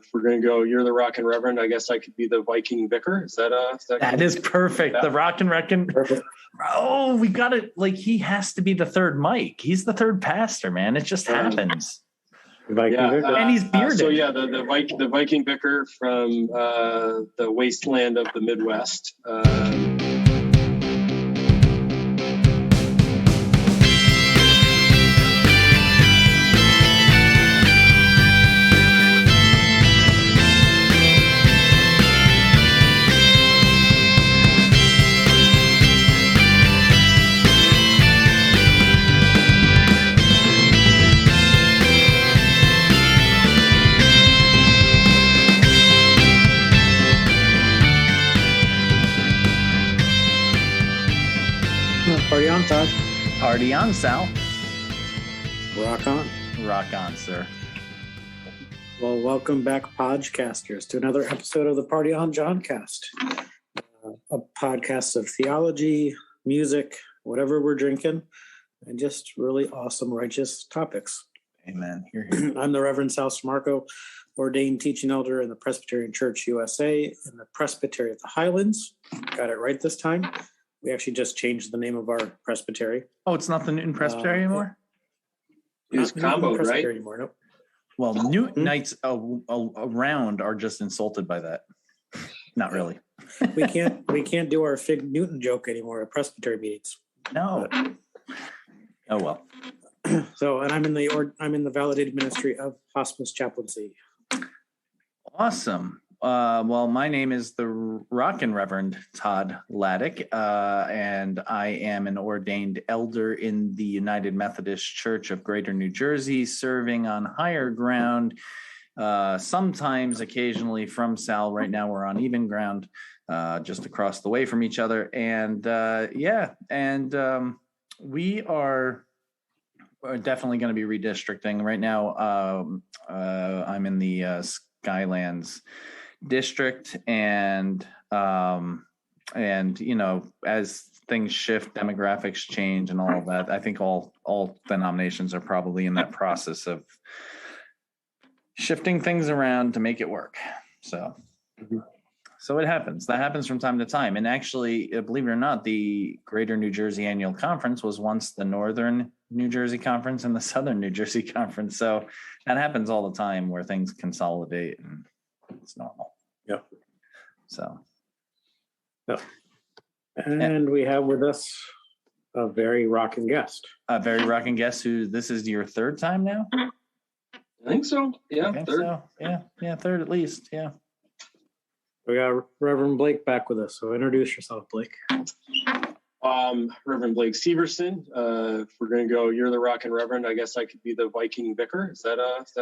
if we're going to go, you're the Rockin Reverend, I guess I could be the Viking Vicar. Is that that is perfect. The Rockin Perfect. Oh, we got it. Like, he has to be the third Mike. He's the third pastor, man. It just happens. And he's bearded. The Viking Vicar from the wasteland of the Midwest. Party on, Todd. Party on, Sal. Rock on. Rock on, sir. Well, welcome back, podcasters, to another episode of the Party on Johncast, a podcast of theology, music, whatever we're drinking, and just really awesome, righteous topics. Amen. You're here. I'm the Reverend Sal Marco, ordained teaching elder in the Presbyterian Church USA in the Presbytery of the Highlands. Got it right this time. We actually just changed the name of our presbytery. Oh, it's not the Newton Presbytery anymore? It's combo, right? Anymore, nope. Well, Newtonites around are just insulted by that. Not really. We can't do our Fig Newton joke anymore at presbytery meetings. No. Oh well. So, and I'm in the validated ministry of hospice chaplaincy. Awesome. Well, my name is the Rockin Reverend Todd Laddick, and I am an ordained elder in the United Methodist Church of Greater New Jersey, serving on higher ground, sometimes occasionally from Sal. Right now we're on even ground, just across the way from each other. And we are definitely going to be redistricting. Right now, I'm in the Skylands district, and you know, as things shift, demographics change and all of that, I think all denominations are probably in that process of shifting things around to make it work. So it happens. That happens from time to time. And actually, believe it or not, the Greater New Jersey Annual Conference was once the Northern New Jersey Conference and the Southern New Jersey Conference. So that happens all the time where things consolidate, and it's normal. Yeah. So. Yeah. And we have with us a very rocking guest. A very rocking guest who, this is your third time now? I think so. Yeah, third. So. Yeah, third at least. Yeah. We got Reverend Blake back with us. So introduce yourself, Blake. Reverend Blake Severson. If we're going to go, you're the Rockin Reverend, I guess I could be the Viking Vicar. Is that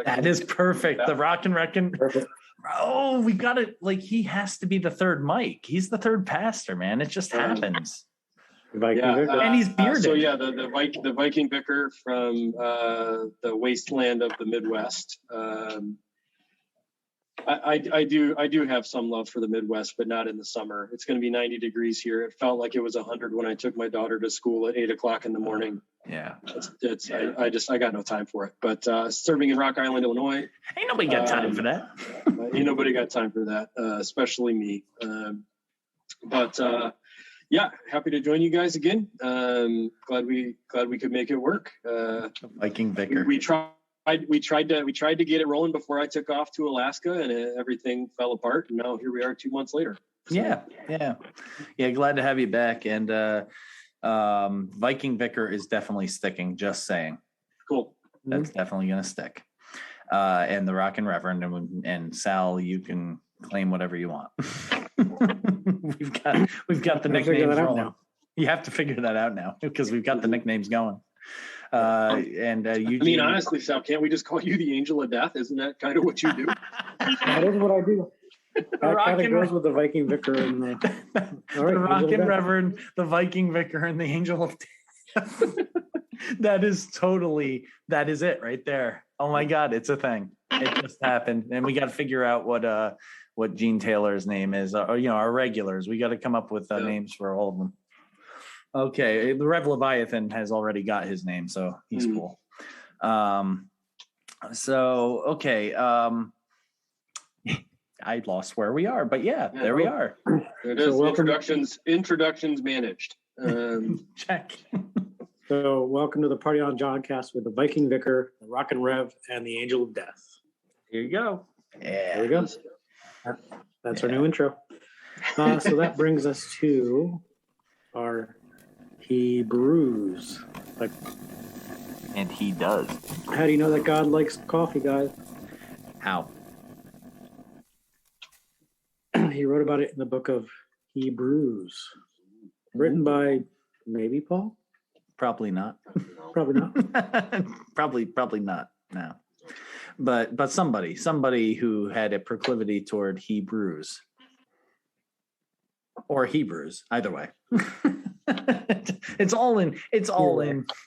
that is perfect. The Rockin Perfect. Oh, we got it. Like, he has to be the third Mike. He's the third pastor, man. It just happens. And he's bearded. The Viking Vicar from the wasteland of the Midwest. I do have some love for the Midwest, but not in the summer. It's going to be 90 degrees here. It felt like it was 100 when I took my daughter to school at 8:00 in the morning. Yeah, I got no time for it. But serving in Rock Island, Illinois, ain't nobody got time for that. Ain't nobody got time for that, especially me. Yeah, happy to join you guys again. Glad we could make it work. Viking Vicar. We tried to get it rolling before I took off to Alaska, and everything fell apart. And now here we are 2 months later. So. Yeah. Glad to have you back. And Viking Vicar is definitely sticking. Just saying. Cool. That's definitely going to stick. And the Rockin Reverend and Sal, you can claim whatever you want. we've got the nicknames rolling. You have to figure that out now because we've got the nicknames going. Eugene, honestly, Sal, can't we just call you the Angel of Death? Isn't that kind of what you do? That is what I do. That kind of goes with the Viking Vicar and the Rockin Reverend, the Viking Vicar, and the Angel of Death. That is it right there. Oh my God, it's a thing. It just happened, and we got to figure out what Gene Taylor's name is. Our regulars. We got to come up with names for all of them. Okay, the Rev Leviathan has already got his name, so he's cool. I lost where we are, but there we are. There it is. So Introductions managed. Check. So welcome to the Party on John cast with the Viking Vicor, the Rockin Rev, and the Angel of Death. Here you go. There we go. That's our new intro. So that brings us to our Hebrews. And he does. How do you know that God likes coffee, guys? How? He wrote about it in the book of Hebrews, written by maybe Paul. Probably not. Probably not. probably not. No. But somebody who had a proclivity toward Hebrews. Or Hebrews, either way. It's all in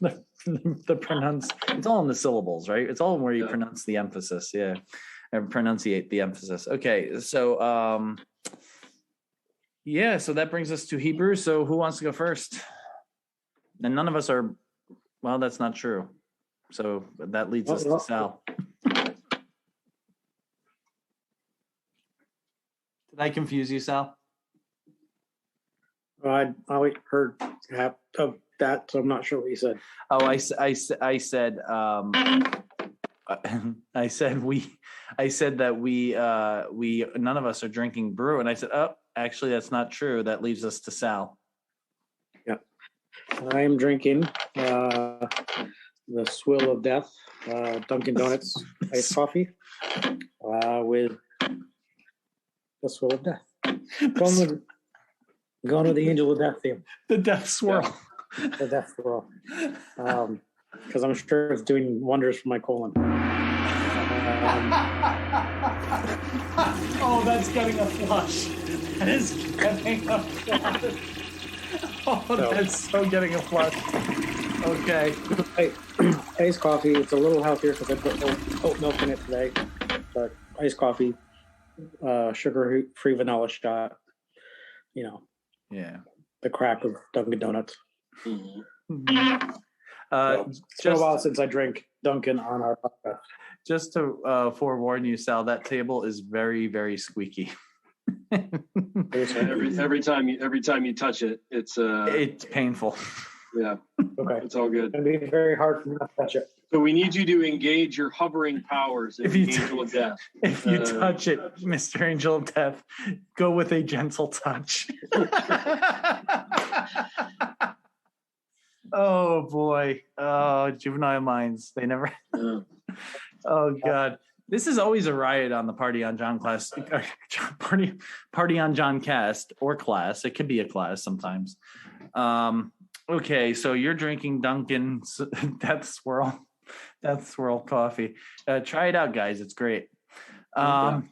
the pronounce. It's all in the syllables, right? It's all where you pronounce the emphasis, and pronunciate the emphasis. Okay, so so that brings us to Hebrews. So who wants to go first? And none of us are. Well, that's not true. So that leads us to Sal. Did I confuse you, Sal? I heard half of that, so I'm not sure what you said. Oh, I said I said that we none of us are drinking brew, and I said, oh, actually that's not true. That leaves us to Sal. Yeah, I am drinking the Swirl of Death, Dunkin Donuts iced coffee with the Swirl of Death. Going with the Angel of Death theme. The Death Swirl. The Death Swirl. Because I'm sure it's doing wonders for my colon. Oh, that's getting a flush. That is getting a flush. Oh, that's so getting a flush. Okay. Iced coffee. It's a little healthier because I put oat milk in it today. But iced coffee, sugar-free vanilla shot. Yeah. The crack of Dunkin Donuts. Mm-hmm. It's been a while since I drank Dunkin on our podcast. Just to forewarn you, Sal, that table is very, very squeaky. every time you touch it, it's painful. Yeah. Okay. It's all good. It'll be very hard for me to touch it. So we need you to engage your hovering powers in the Angel of Death. If you touch it, Mr. Angel of Death, go with a gentle touch. Oh boy. Oh, juvenile minds. They never. Oh God. This is always a riot on the Party on John class. Party on John cast or class. It could be a class sometimes. Okay, so you're drinking Dunkin's Death Swirl coffee. Try it out, guys. It's great. I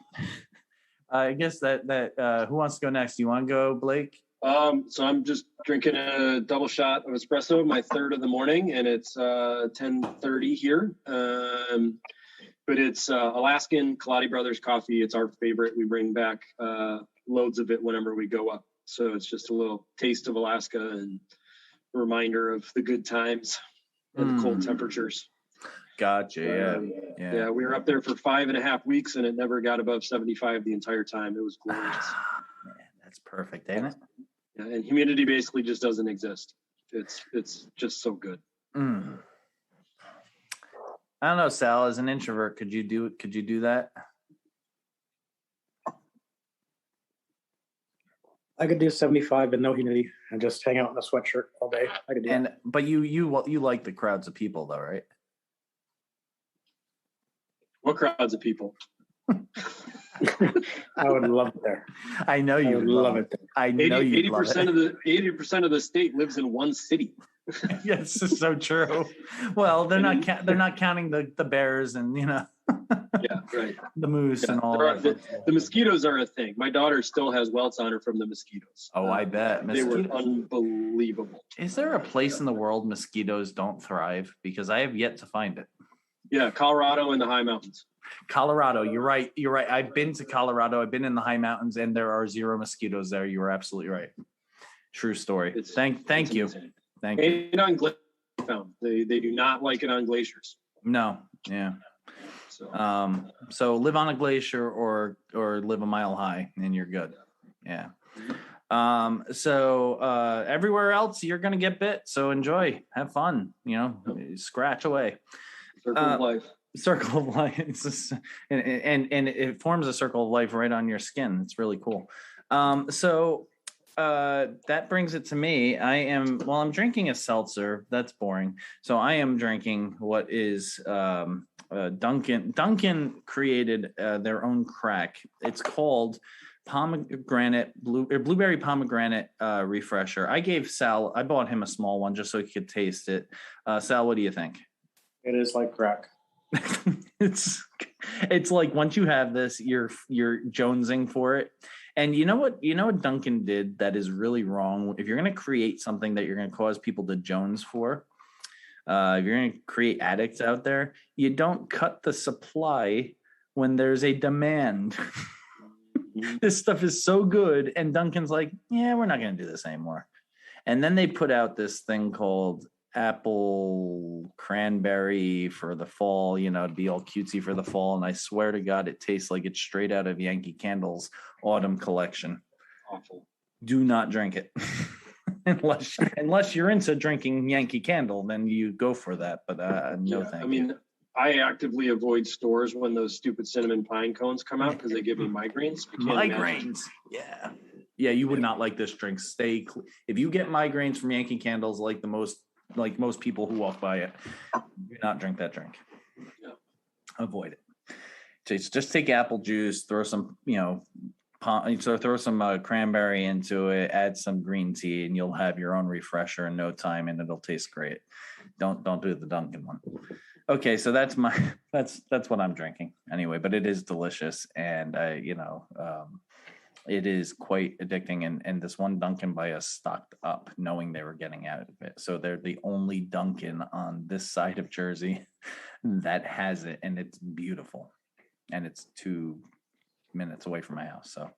guess that who wants to go next? You want to go, Blake? So I'm just drinking a double shot of espresso, my third of the morning, and it's 10:30 here. But it's Alaskan Kaladi Brothers coffee. It's our favorite. We bring back loads of it whenever we go up. So it's just a little taste of Alaska and a reminder of the good times and the cold temperatures. Gotcha. Yeah. We were up there for 5.5 weeks, and it never got above 75 the entire time. It was glorious. Man, that's perfect, ain't it? Yeah, and humidity basically just doesn't exist. It's just so good. I don't know, Sal. As an introvert, could you do that? I could do 75 and no humidity and just hang out in a sweatshirt all day. I could do that. But you like the crowds of people though, right? What crowds of people? I would love it there. I know you would love it there. I know you 80% of the state lives in one city. Yes, it's so true. Well, they're not counting the bears and Yeah, right. the moose and all that. The mosquitoes are a thing. My daughter still has welts on her from the mosquitoes. Oh, I bet. They were unbelievable. Is there a place in the world mosquitoes don't thrive? Because I have yet to find it. Yeah, Colorado and the high mountains. Colorado, you're right. I've been to Colorado. I've been in the high mountains, and there are zero mosquitoes there. You are absolutely right. True story. Thank you. Amazing. Thank you. And on glaciers, they do not like it on glaciers. No. Yeah. So live on a glacier or live a mile high and you're good. Yeah. So everywhere else you're gonna get bit. So enjoy, have fun. Scratch away. Circle of life. Circle of life. It's just, and it forms a circle of life right on your skin. It's really cool. So that brings it to me. I'm drinking a seltzer. That's boring. So I am drinking what is Dunkin. Dunkin created their own crack. It's called Pomegranate blueberry pomegranate refresher. I gave Sal. I bought him a small one just so he could taste it. Sal, what do you think? It is like crack. It's like once you have this, you're jonesing for it. And you know what Dunkin did that is really wrong? If you're going to create something that you're going to cause people to jones for, if you're going to create addicts out there, you don't cut the supply when there's a demand. This stuff is so good, and Dunkin's like, yeah, we're not going to do this anymore. And then they put out this thing called apple cranberry for the fall, to be all cutesy for the fall. And I swear to God, it tastes like it's straight out of Yankee Candle's autumn collection. Awful. Do not drink it. unless you're into drinking Yankee Candle, then you go for that. But no, thank you. I actively avoid stores when those stupid cinnamon pine cones come out because they give me migraines. Migraines. Yeah. Yeah, you would not like this drink. If you get migraines from Yankee Candles, like most people who walk by it, do not drink that drink. Yeah. Avoid it. Just take apple juice, throw some, throw some cranberry into it, add some green tea, and you'll have your own refresher in no time, and it'll taste great. Don't do the Dunkin' one. Okay, so that's what I'm drinking anyway, but it is delicious, and it is quite addicting. And this one Dunkin' by us stocked up, knowing they were getting out of it. So they're the only Dunkin' on this side of Jersey that has it, and it's beautiful. And it's 2 minutes away from my house. So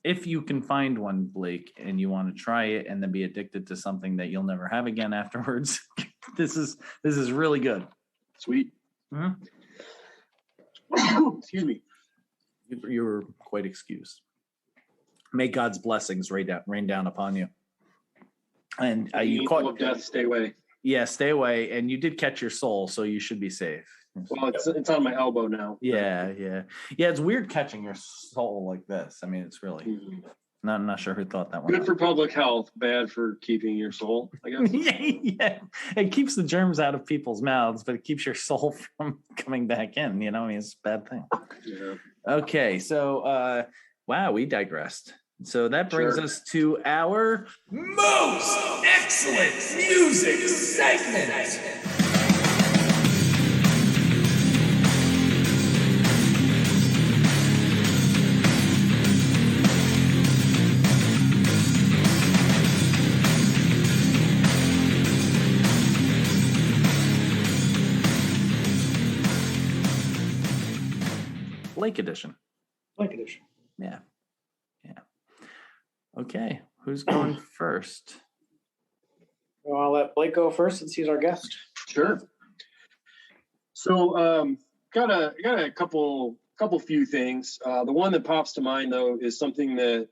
if you can find one, Blake, and you want to try it and then be addicted to something that you'll never have again afterwards, this is really good. Sweet. Mm-hmm. Excuse me. You were quite excused. May God's blessings rain down upon you. And you caught of death. Stay away. Yeah, stay away. And you did catch your soul, so you should be safe. Well, it's on my elbow now. Yeah. It's weird catching your soul like this. I mean, it's really. Mm-hmm. Not sure who thought that one. Good for public health, bad for keeping your soul, I guess. Yeah. It keeps the germs out of people's mouths, but it keeps your soul from coming back in. It's a bad thing. Yeah. Okay, so wow, we digressed. So that brings us to our most excellent music segment. Blake edition. Yeah. Okay, who's going first? Well, I'll let Blake go first since he's our guest. Sure. So, got a couple few things. The one that pops to mind though is something that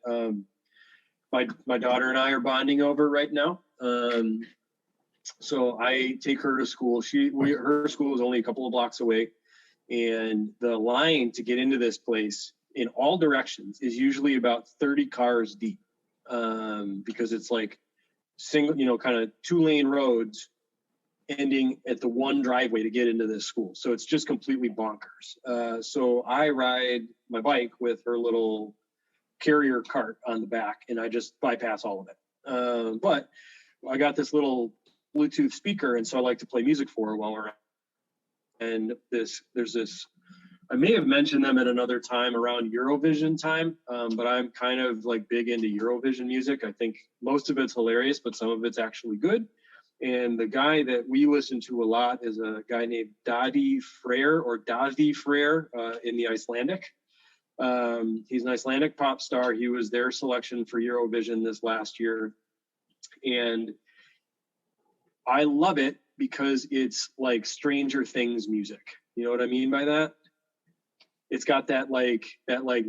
my daughter and I are bonding over right now. So I take her to school. Her school is only a couple of blocks away, and the line to get into this place in all directions is usually about 30 cars deep, because it's like single, kind of 2-lane roads ending at the one driveway to get into this school. So it's just completely bonkers. So I ride my bike with her little carrier cart on the back, and I just bypass all of it. But I got this little Bluetooth speaker, and so I like to play music for her while we're out. And there's this, I may have mentioned them at another time around Eurovision time, but I'm kind of like big into Eurovision music. I think most of it's hilarious, but some of it's actually good. And the guy that we listen to a lot is a guy named Dadi Freyr in the Icelandic. He's an Icelandic pop star. He was their selection for Eurovision this last year. And I love it because it's like Stranger Things music. You know what I mean by that? It's got that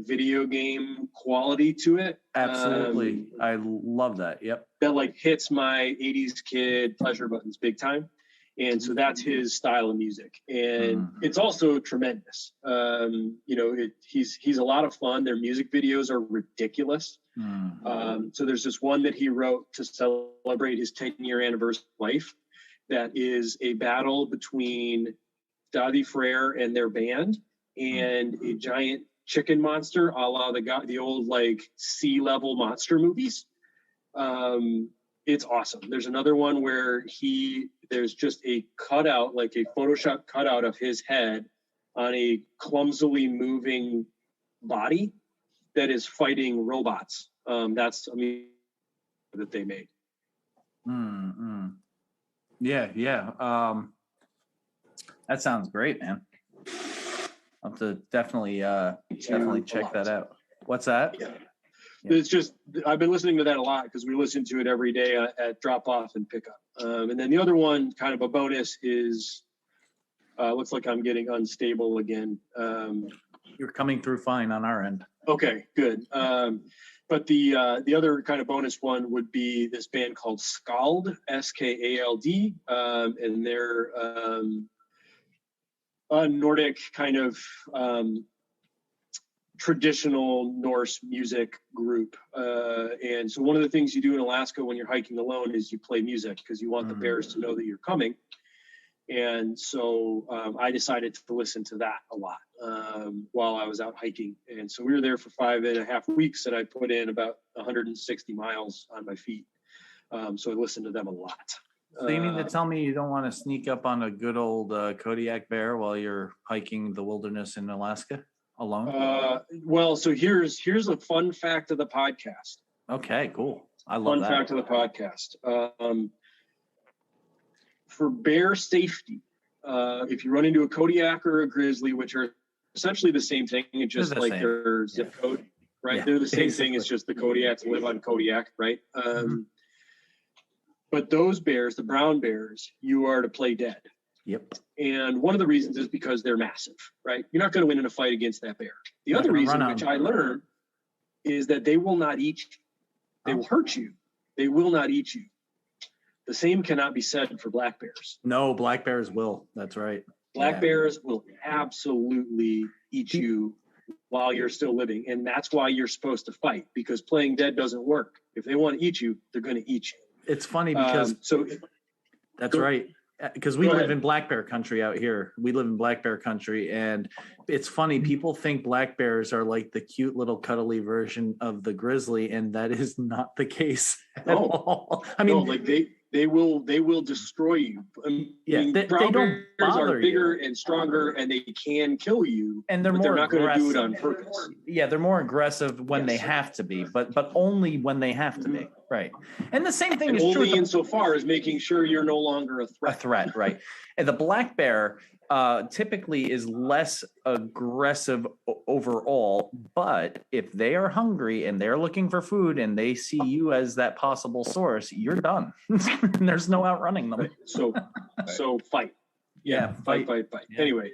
video game quality to it. Absolutely. I love that. Yep. That like hits my 80s kid pleasure buttons big time. And so that's his style of music. And it's also tremendous. He's a lot of fun. Their music videos are ridiculous. So there's this one that he wrote to celebrate his 10-year anniversary of life that is a battle between Dadi Freya and their band and a giant chicken monster, a la the old like sea level monster movies. It's awesome. There's another one where there's just a cutout, like a Photoshop cutout of his head on a clumsily moving body that is fighting robots. That they made. Yeah. That sounds great, man. I'll have to definitely check that out. What's that? Yeah. It's just, I've been listening to that a lot because we listen to it every day at drop off and pickup. And then the other one, kind of a bonus, is looks like I'm getting unstable again. You're coming through fine on our end. Okay, good. But the other kind of bonus one would be this band called Skald, Skald, and they're a Nordic kind of traditional Norse music group. And so one of the things you do in Alaska when you're hiking alone is you play music because you want the bears to know that you're coming. And so I decided to listen to that a lot while I was out hiking. And so we were there for 5.5 weeks, and I put in about 160 miles on my feet. So I listened to them a lot. So you mean to tell me you don't want to sneak up on a good old Kodiak bear while you're hiking the wilderness in Alaska alone? Well, so here's a fun fact of the podcast. Okay, cool. I love that. Fun fact of the podcast. For bear safety, if you run into a Kodiak or a grizzly, which are essentially the same thing, it's just like their zip code, right? Yeah, they're the same thing. It's just the Kodiaks live on Kodiak, right? But those bears, the brown bears, you are to play dead. Yep. And one of the reasons is because they're massive, right? You're not going to win in a fight against that bear. The other reason, which I learned, is that they will not eat you. They will hurt you. They will not eat you. The same cannot be said for black bears. No, black bears will. That's right. Black bears will absolutely eat you while you're still living. And that's why you're supposed to fight, because playing dead doesn't work. If they want to eat you, they're going to eat you. It's funny because that's right. Because we live in black bear country out here. We live in black bear country, and it's funny. People think black bears are like the cute little cuddly version of the grizzly, and that is not the case at all. I mean, like they will destroy you. Brown bears are bigger and stronger, and they can kill you. And they're not going to do it on purpose. Yeah, they're more aggressive when they have to be, but only when they have to be. Right. And the same thing is true. Only insofar as making sure you're no longer a threat. Right. And the black bear typically is less aggressive overall, but if they are hungry and they're looking for food and they see you as that possible source, you're done. There's no outrunning them. So fight. Yeah, fight. Yeah. Anyway.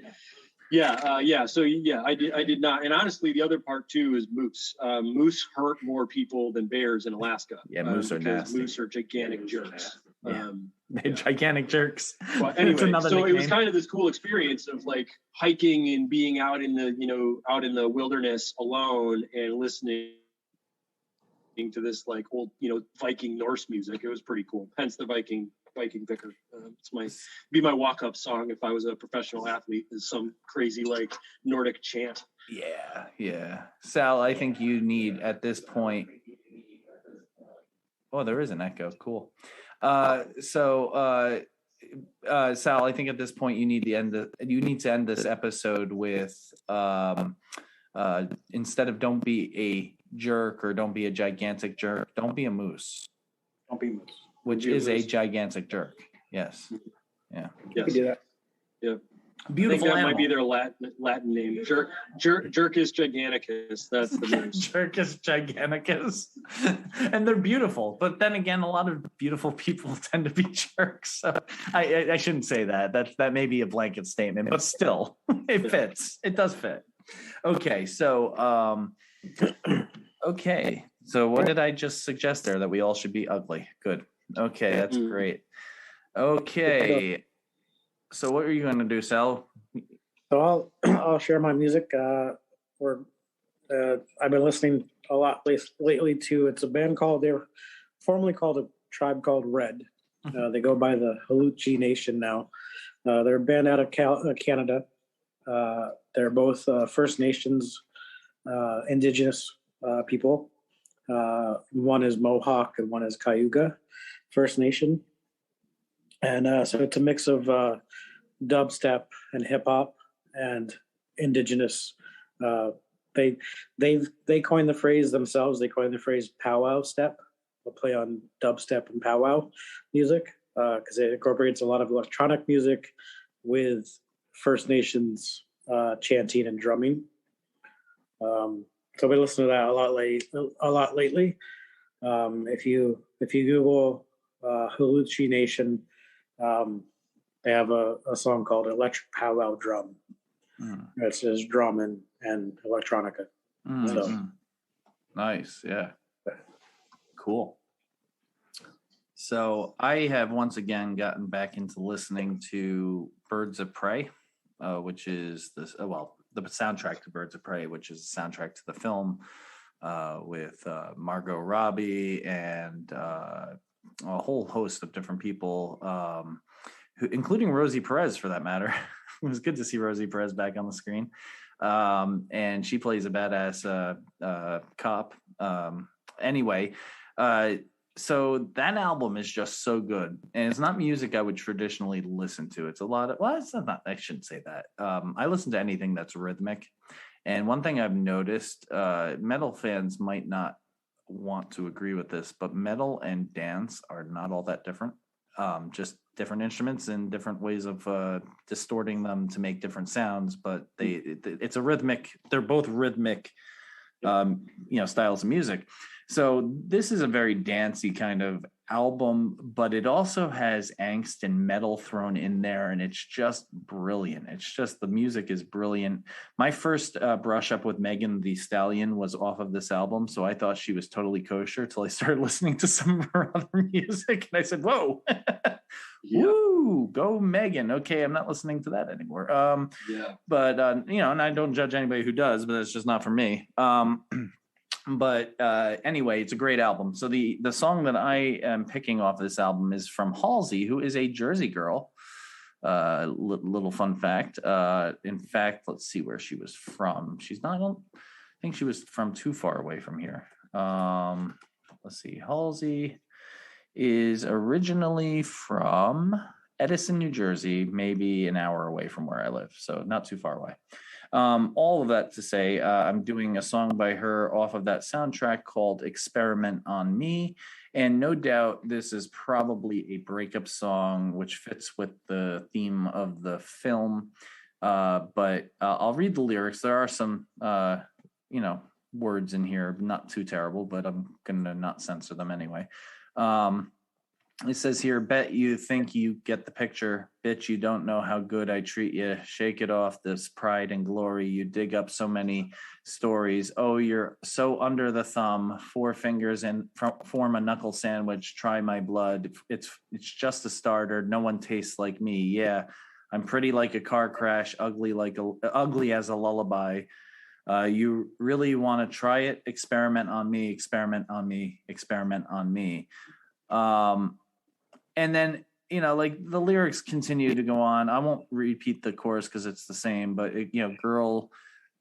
So I did not. And honestly, the other part too is moose. Moose hurt more people than bears in Alaska. Yeah, moose are nasty. Moose are gigantic jerks. Gigantic jerks. But anyway, so nickname. It was kind of this cool experience of like hiking and being out in the wilderness alone and listening to this like old Viking Norse music. It was pretty cool. Hence the Viking Vicor. It's my walk-up song if I was a professional athlete, is some crazy like Nordic chant. Yeah. Sal, I think you need at this point. Oh, there is an echo. Cool. Sal, I think at this point you need to end this episode with instead of don't be a jerk or don't be a gigantic jerk, don't be a moose. Don't be a moose. Which is a gigantic jerk. Yes. Yeah. Yes. We can do that. Yeah. Beautiful I think that animal. might be their Latin name. Jercus giganticus. That's the moose. Jercus giganticus. And they're beautiful. But then again, a lot of beautiful people tend to be jerks. So I shouldn't say that. That may be a blanket statement, but still, it fits. It does fit. Okay, so okay. So what did I just suggest there? That we all should be ugly. Good. Okay, that's great. Okay. So what are you going to do, Sal? So I'll share my music. I've been listening a lot lately to. It's a band called. They were formerly called a tribe called Red. They go by the Halsey Nation now. They're a band out of Canada. They're both First Nations, Indigenous people. One is Mohawk and one is Cayuga First Nation. And so it's a mix of dubstep and hip hop and indigenous. They coined the phrase themselves. They coined the phrase powwow step. They'll play on dubstep and powwow music because it incorporates a lot of electronic music with First Nations chanting and drumming. So we listen to that a lot lately. If you Google Halsey Nation, they have a song called Electric Powwow Drum. It says drum and electronica. So. Nice. Yeah. Cool. So I have once again gotten back into listening to Birds of Prey, which is the soundtrack to Birds of Prey, which is the soundtrack to the film with Margot Robbie and a whole host of different people, including Rosie Perez, for that matter. It was good to see Rosie Perez back on the screen. And she plays a badass cop. Anyway, so that album is just so good. And it's not music I would traditionally listen to. It's a lot of, it's not, I shouldn't say that. I listen to anything that's rhythmic. And one thing I've noticed, metal fans might not want to agree with this, but metal and dance are not all that different. Just different instruments and different ways of distorting them to make different sounds, but it's a rhythmic, they're both rhythmic styles of music. So this is a very dancey kind of album, but it also has angst and metal thrown in there, and it's just brilliant. It's just, the music is brilliant. My first brush up with Megan Thee Stallion was off of this album, so I thought she was totally kosher till I started listening to some of her other music, and I said, whoa. Woo, go Megan. Okay, I'm not listening to that anymore. But and I don't judge anybody who does, but it's just not for me. But anyway, it's a great album. So the song that I am picking off this album is from Halsey, who is a Jersey girl. Little fun fact. In fact, let's see where she was from. I don't think she was from too far away from here. Let's see. Halsey is originally from Edison, New Jersey, maybe an hour away from where I live, so not too far away. All of that to say, I'm doing a song by her off of that soundtrack called Experiment on Me, and no doubt this is probably a breakup song which fits with the theme of the film, but I'll read the lyrics. There are some words in here, not too terrible, but I'm gonna not censor them anyway. It says here, bet you think you get the picture. Bitch, you don't know how good I treat you. Shake it off, this pride and glory. You dig up so many stories. Oh, you're so under the thumb. 4 fingers and form a knuckle sandwich. Try my blood. It's just a starter. No one tastes like me. Yeah, I'm pretty like a car crash. Ugly as a lullaby. You really want to try it? Experiment on me. Experiment on me. Experiment on me. And then, the lyrics continue to go on. I won't repeat the chorus because it's the same, but, girl,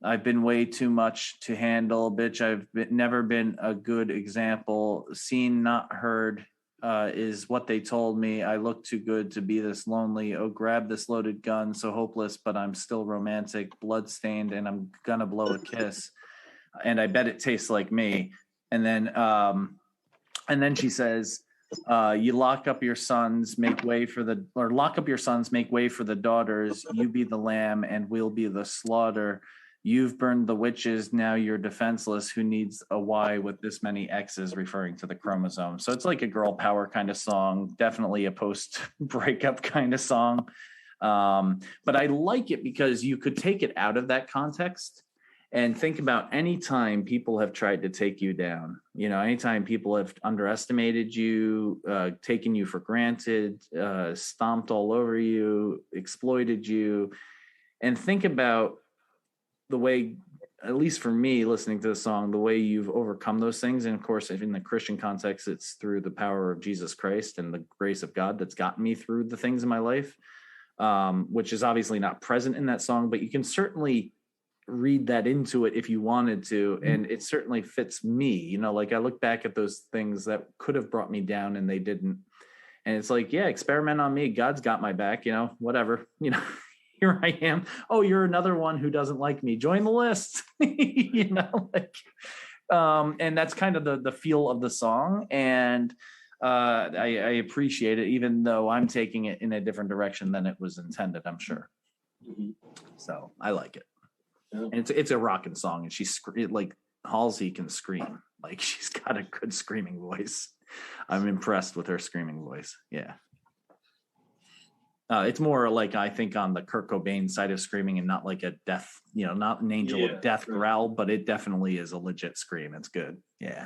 I've been way too much to handle. Bitch, I've never been a good example. Seen, not heard is what they told me. I look too good to be this lonely. Oh, grab this loaded gun. So hopeless, but I'm still romantic, bloodstained, and I'm gonna blow a kiss. And I bet it tastes like me. And then she says, You lock up your sons, make way for the, or lock up your sons, make way for the daughters. You be the lamb and we'll be the slaughter. You've burned the witches, now you're defenseless. Who needs a Y with this many X's, referring to the chromosome. So it's like a girl power kind of song, definitely a post-breakup kind of song. But I like it because you could take it out of that context and think about any time people have tried to take you down. You know, anytime people have underestimated you, taken you for granted, stomped all over you, exploited you, and think about the way, at least for me, listening to the song, the way you've overcome those things. And of course, in the Christian context, it's through the power of Jesus Christ and the grace of God that's gotten me through the things in my life, which is obviously not present in that song, but you can certainly read that into it if you wanted to. And it certainly fits me, you know, like I look back at those things that could have brought me down and they didn't. And it's like, yeah, experiment on me. God's got my back, you know, whatever, you know. Here I am. Oh, you're another one who doesn't like me. Join the list. You know, like, and that's kind of the feel of the song. And I appreciate it, even though I'm taking it in a different direction than it was intended, I'm sure. Mm-hmm. So I like it. Yeah. And it's a rockin' song, and she's like Halsey can scream. Like she's got a good screaming voice. I'm impressed with her screaming voice. Yeah. It's more like, I think, on the Kurt Cobain side of screaming and not like a death, you know, not an angel of death growl, but it definitely is a legit scream. It's good. Yeah.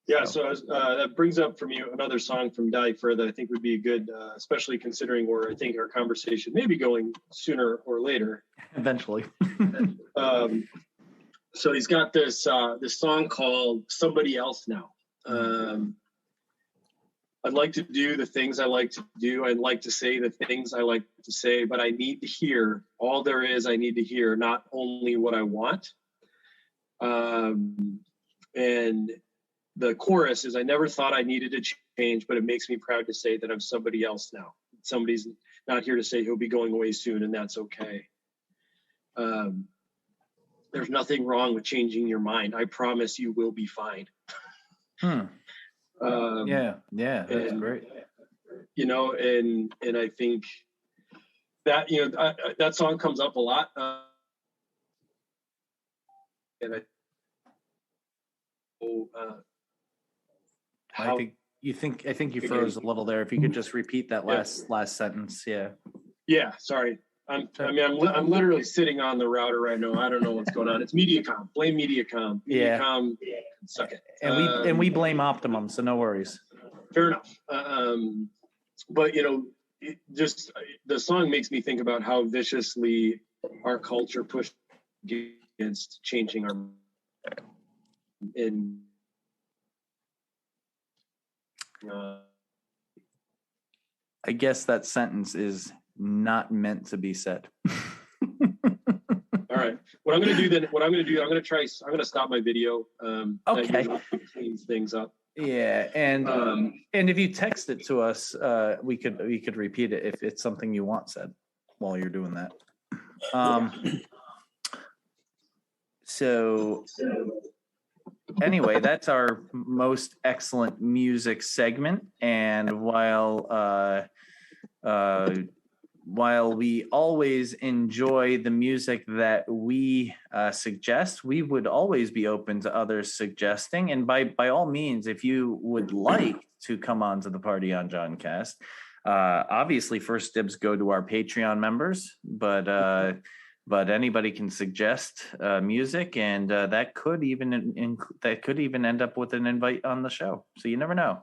Yeah. So that brings up from you another song from Dadi that I think would be good, especially considering where I think our conversation may be going sooner or later. Eventually. So he's got this song called Somebody Else Now. I'd like to do the things I like to do. I'd like to say the things I like to say, but I need to hear all there is. I need to hear not only what I want. And the chorus is, I never thought I needed to change, but it makes me proud to say that I'm somebody else now. Somebody's not here to say he'll be going away soon, and that's okay. There's nothing wrong with changing your mind. I promise you will be fine. That's great. You know, and I think that, you know, that song comes up a lot. And I think you froze a little there. If you could just repeat that last sentence. Yeah. Sorry. I'm literally sitting on the router right now. I don't know what's going on. It's MediaCom. Blame MediaCom. MediaCom, suck it. And we blame Optimum, so no worries. Fair enough. But you know, the song makes me think about how viciously our culture pushed against changing our I guess that sentence is not meant to be said. All right. What I'm going to do, I'm going to stop my video. Okay. Cleans things up. Yeah. And if you text it to us, we could repeat it if it's something you want said while you're doing that. So anyway, that's our most excellent music segment. And while we always enjoy the music that we suggest, we would always be open to others suggesting. And by all means, if you would like to come on to the Party on Johncast, obviously first dibs go to our Patreon members, but anybody can suggest music, and that could even end up with an invite on the show. So you never know.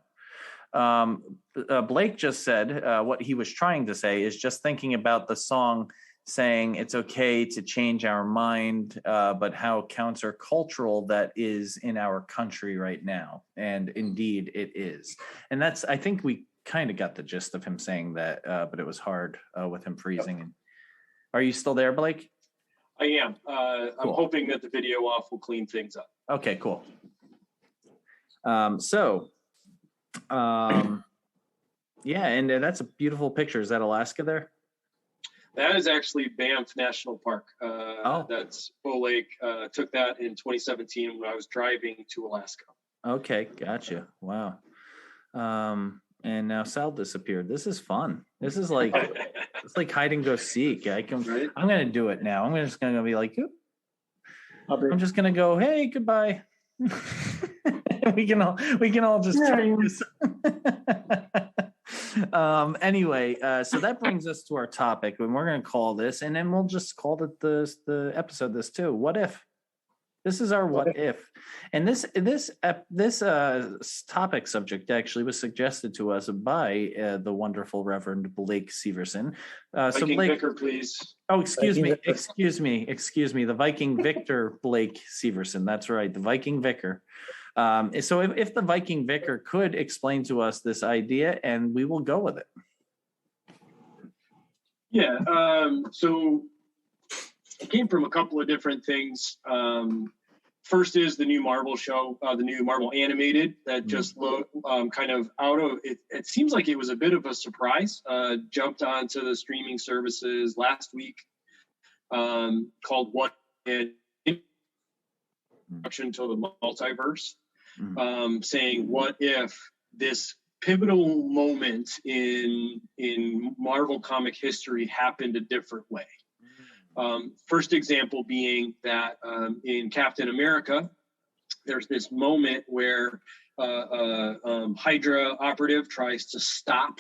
Blake just said what he was trying to say is just thinking about the song saying it's okay to change our mind, but how countercultural that is in our country right now. And indeed it is. And I think we kind of got the gist of him saying that, but it was hard with him freezing. Yep. Are you still there, Blake? I am. Cool. I'm hoping that the video off will clean things up. Okay, cool. Yeah, and that's a beautiful picture. Is that Alaska there? That is actually Banff National Park. That's Bow Lake. Took that in 2017 when I was driving to Alaska. Okay, gotcha. Wow. And now Sal disappeared. This is fun. This is like it's like hide and go seek. I'm gonna do it now. I'm just gonna be like, oop. I'm just gonna go, hey, goodbye. we can all just this. Anyway, so that brings us to our topic, and we're gonna call this, and then we'll just call it the episode this too. What if? This is our what if, and this topic subject actually was suggested to us by the wonderful Reverend Blake Severson. So Blake, Vicar, please. Oh, excuse me. The Viking Victor Blake Severson. That's right, the Viking Vicar. So if the Viking Vicar could explain to us this idea, and we will go with it. Yeah. So it came from a couple of different things. First is the new Marvel show, the new Marvel animated that just kind of out of it. It seems like it was a bit of a surprise. Jumped onto the streaming services last week, called What and Introduction to the Multiverse, saying what if this pivotal moment in Marvel comic history happened a different way. First example being that in Captain America, there's this moment where Hydra operative tries to stop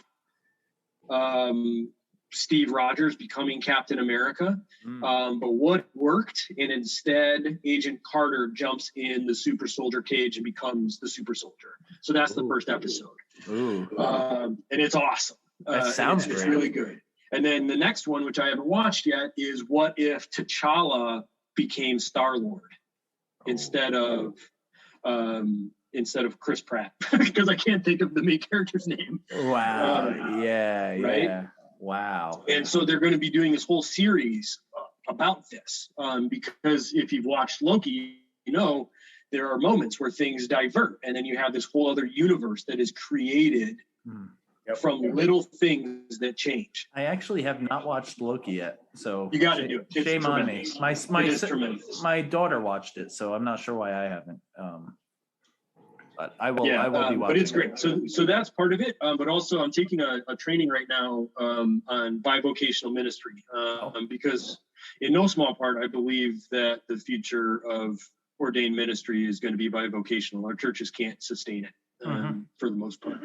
Steve Rogers becoming Captain America. But what worked, and instead Agent Carter jumps in the super soldier cage and becomes the super soldier. So that's the first episode. And it's awesome. That sounds great. It's really good. And then the next one, which I haven't watched yet, is what if T'Challa became Star-Lord instead of Chris Pratt, because I can't think of the main character's name. Wow. Right? Yeah. Wow. And so they're going to be doing this whole series about this, because if you've watched Loki, you know there are moments where things divert, and then you have this whole other universe that is created from little things that change. I actually have not watched Loki yet, so you got to do it. It's shame tremendous. on me. It is tremendous. My daughter watched it, so I'm not sure why I haven't. But I will. I will be watching. But it's great. So that's part of it. But also, I'm taking a training right now on bivocational ministry, because in no small part, I believe that the future of ordained ministry is going to be bivocational. Our churches can't sustain it for the most part.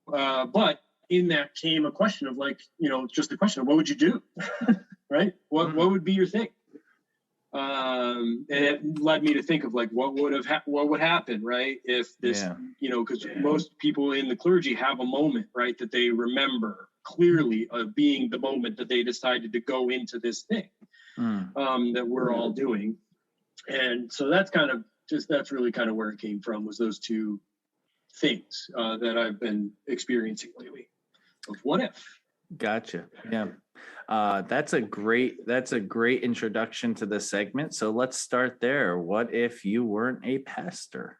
But in that came a question of just a question of what would you do, right? What would be your thing? And it led me to think of what would happen, right? If this, because most people in the clergy have a moment, right, that they remember clearly of being the moment that they decided to go into this thing that we're all doing. And so that's really kind of where it came from, was those two things that I've been experiencing lately of what if. Gotcha. Yeah. That's a great introduction to the segment. So let's start there. What if you weren't a pastor?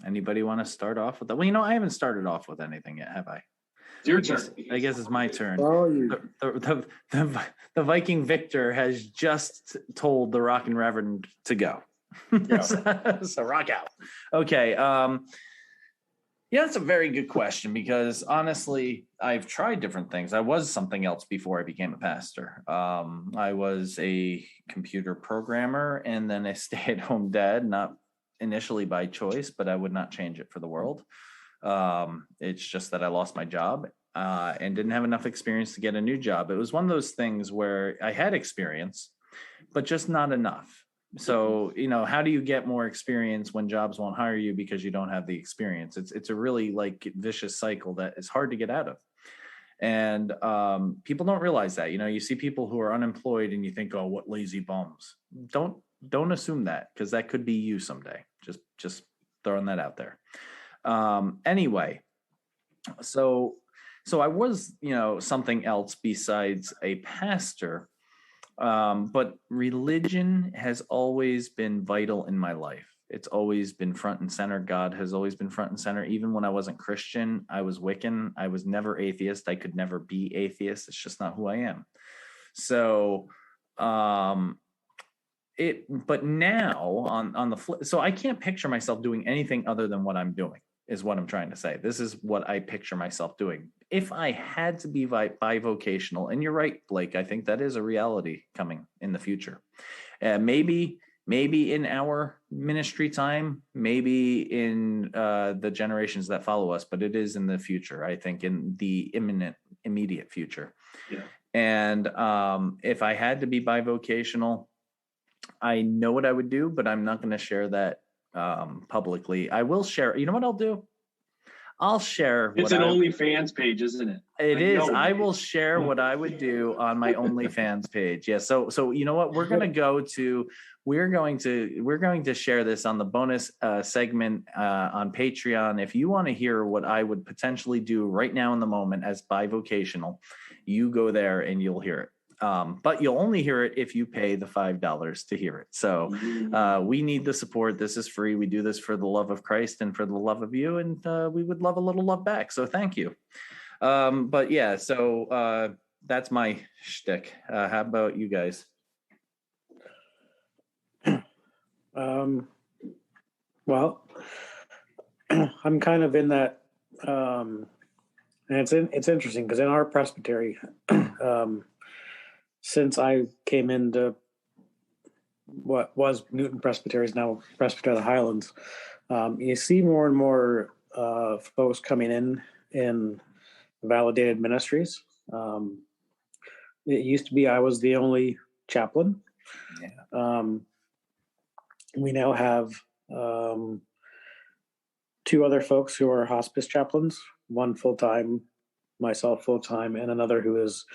Anybody want to start off with that? Well, I haven't started off with anything yet, have I? It's your turn. I guess it's my turn. The Viking Victor has just told the Rockin Reverend to go. So rock out. Okay. Yeah, that's a very good question, because honestly, I've tried different things. I was something else before I became a pastor. I was a computer programmer and then a stay-at-home dad, not initially by choice, but I would not change it for the world. It's just that I lost my job and didn't have enough experience to get a new job. It was one of those things where I had experience, but just not enough. So, how do you get more experience when jobs won't hire you because you don't have the experience? It's a really vicious cycle that is hard to get out of. And people don't realize that. You see people who are unemployed and you think, oh, what lazy bums. Don't assume that, because that could be you someday. Just throwing that out there. Anyway, so I was, something else besides a pastor. But religion has always been vital in my life. It's always been front and center. God has always been front and center. Even when I wasn't Christian, I was Wiccan. I was never atheist. I could never be atheist. It's just not who I am. So, but now on the flip, so I can't picture myself doing anything other than what I'm doing. is what I'm trying to say. This is what I picture myself doing. If I had to be bivocational, and you're right, Blake, I think that is a reality coming in the future. Maybe in our ministry time, maybe in the generations that follow us, but it is in the future, I think, in the immediate future. Yeah. And if I had to be bivocational, I know what I would do, but I'm not going to share that publicly. I will share. You know what I'll do? I'll share. It's an OnlyFans page, isn't it? It is. I will share what I would do on my OnlyFans page. Yeah. So you know what? We're going to share this on the bonus segment on Patreon. If you want to hear what I would potentially do right now in the moment as bivocational, you go there and you'll hear it. But you'll only hear it if you pay the $5 to hear it. So we need the support. This is free. We do this for the love of Christ and for the love of you. And we would love a little love back. So thank you. But yeah, so that's my shtick. How about you guys? Well, I'm kind of in that, and it's interesting because in our presbytery, since I came into what was Newton Presbytery is now Presbytery of the Highlands, you see more and more folks coming in validated ministries. It used to be I was the only chaplain. Yeah. We now have two other folks who are hospice chaplains, one full-time, myself full-time, and another who is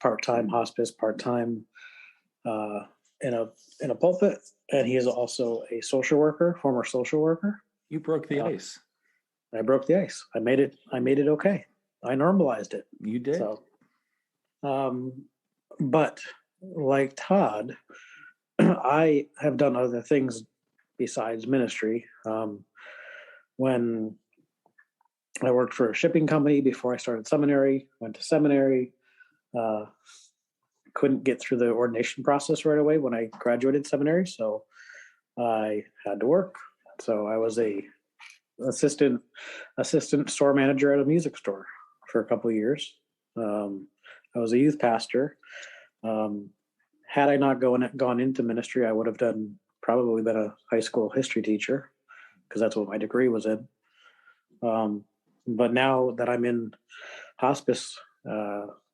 part-time hospice, part-time in a pulpit, and he is also a social worker, former social worker. You broke the ice. I broke the ice. I made it okay. I normalized it. You did. So, but like Todd, I have done other things besides ministry. When I worked for a shipping company before I started seminary, went to seminary, couldn't get through the ordination process right away when I graduated seminary, so I had to work. So I was a assistant store manager at a music store for a couple of years. I was a youth pastor. Had I not gone into ministry, I would have probably been a high school history teacher because that's what my degree was in. But now that I'm in hospice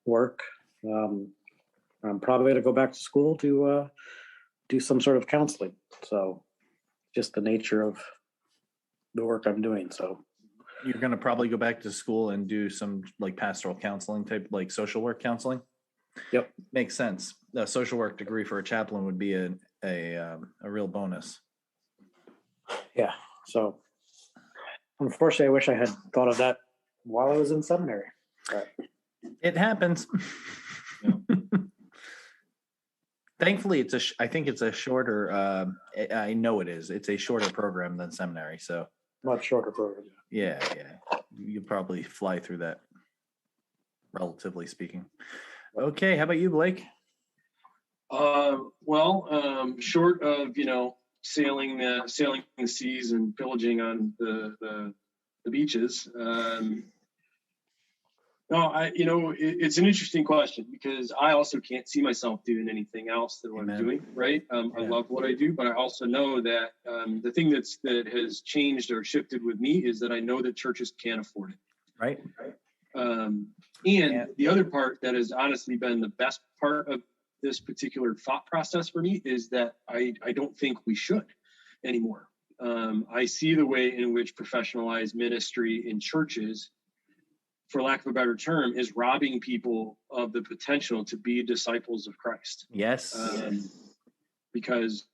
work, I'm probably going to go back to school to do some sort of counseling. So just the nature of the work I'm doing. So you're going to probably go back to school and do some like pastoral counseling type, like social work counseling. Yep. Makes sense. A social work degree for a chaplain would be a real bonus. Yeah. So unfortunately, I wish I had thought of that while I was in seminary. But it happens. Thankfully, I think it's a shorter. I know it is. It's a shorter program than seminary. So much shorter program. Yeah. You probably fly through that, relatively speaking. Okay, how about you, Blake? Short of sailing the seas and pillaging on the beaches. It's an interesting question because I also can't see myself doing anything else than what I'm doing, right? I love what I do, but I also know that the thing that has changed or shifted with me is that I know that churches can't afford it. Right. The other part that has honestly been the best part of this particular thought process for me is that I don't think we should anymore. I see the way in which professionalized ministry in churches, for lack of a better term, is robbing people of the potential to be disciples of Christ. Yes. Because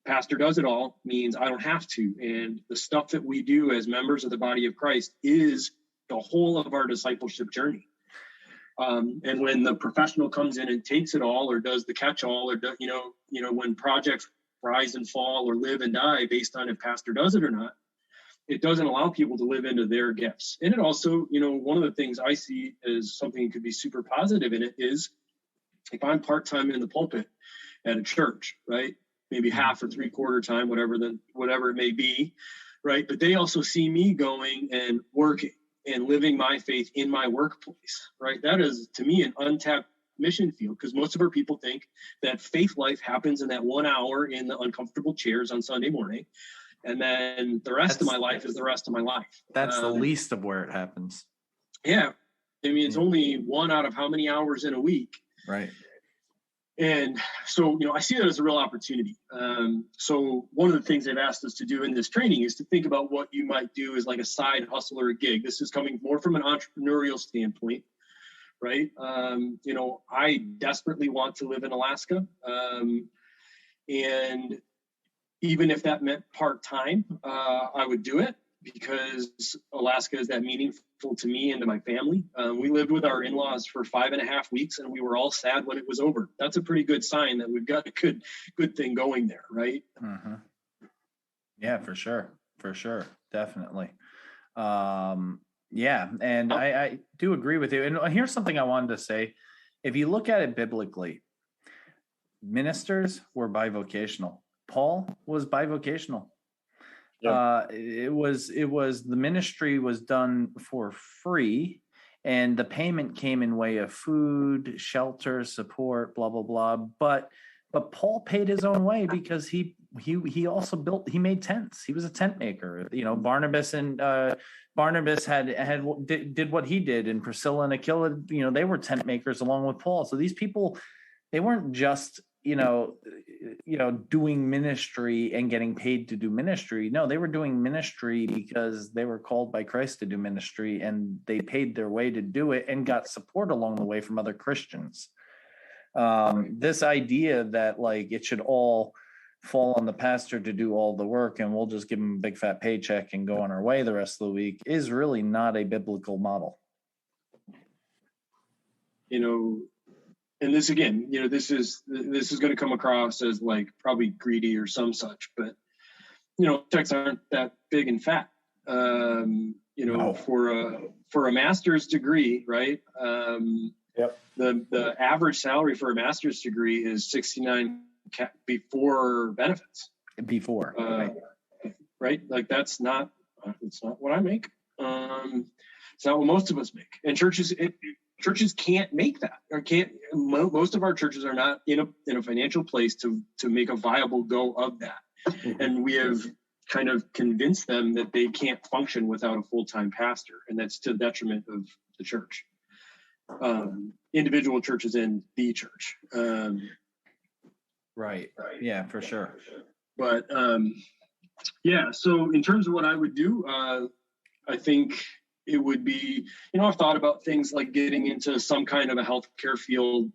pastor does it all means I don't have to. And the stuff that we do as members of the body of Christ is the whole of our discipleship journey. And when the professional comes in and takes it all or does the catch-all or, when projects rise and fall or live and die based on if pastor does it or not, it doesn't allow people to live into their gifts. And it also, one of the things I see as something that could be super positive in it is if I'm part-time in the pulpit at a church, right? Maybe half or 3/4 time, whatever it may be. right? But they also see me going and working and living my faith in my workplace, right? That is, to me, an untapped mission field, because most of our people think that faith life happens in that 1 hour in the uncomfortable chairs on Sunday morning, and then the rest of my life is the rest of my life. That's the least of where it happens. Yeah. I mean, it's only 1 out of how many hours in a week? Right. And so, I see that as a real opportunity. So one of the things they've asked us to do in this training is to think about what you might do as like a side hustle or a gig. This is coming more from an entrepreneurial standpoint, right? I desperately want to live in Alaska. And even if that meant part-time, I would do it, because Alaska is that meaningful to me and to my family. We lived with our in-laws for 5.5 weeks, and we were all sad when it was over. That's a pretty good sign that we've got a good thing going there, right? Mm-hmm. Yeah, for sure. Definitely. Yeah. And I do agree with you. And here's something I wanted to say. If you look at it biblically, ministers were bivocational. Paul was bivocational. Yeah. It was the ministry was done for free, and the payment came in way of food, shelter, support, blah blah blah. But Paul paid his own way, because he also made tents. He was a tent maker. Barnabas did what he did, and Priscilla and Aquila, they were tent makers along with Paul. So these people, they weren't just doing ministry and getting paid to do ministry. No, they were doing ministry because they were called by Christ to do ministry, and they paid their way to do it and got support along the way from other Christians. This idea that like it should all fall on the pastor to do all the work and we'll just give him a big fat paycheck and go on our way the rest of the week is really not a biblical model. And this again, this is going to come across as like probably greedy or some such, but checks aren't that big and fat. No. For a master's degree, right? Yep. The average salary for a master's degree is $69,000 before benefits. Right? Like it's not what I make. It's not what most of us make, and churches can't make that, or most of our churches are not in a financial place to make a viable go of that. Mm-hmm. And we have kind of convinced them that they can't function without a full-time pastor, and that's to the detriment of the church, individual churches and the church. Right. Yeah, for sure. But so in terms of what I would do, I think it would be, I've thought about things like getting into some kind of a healthcare field,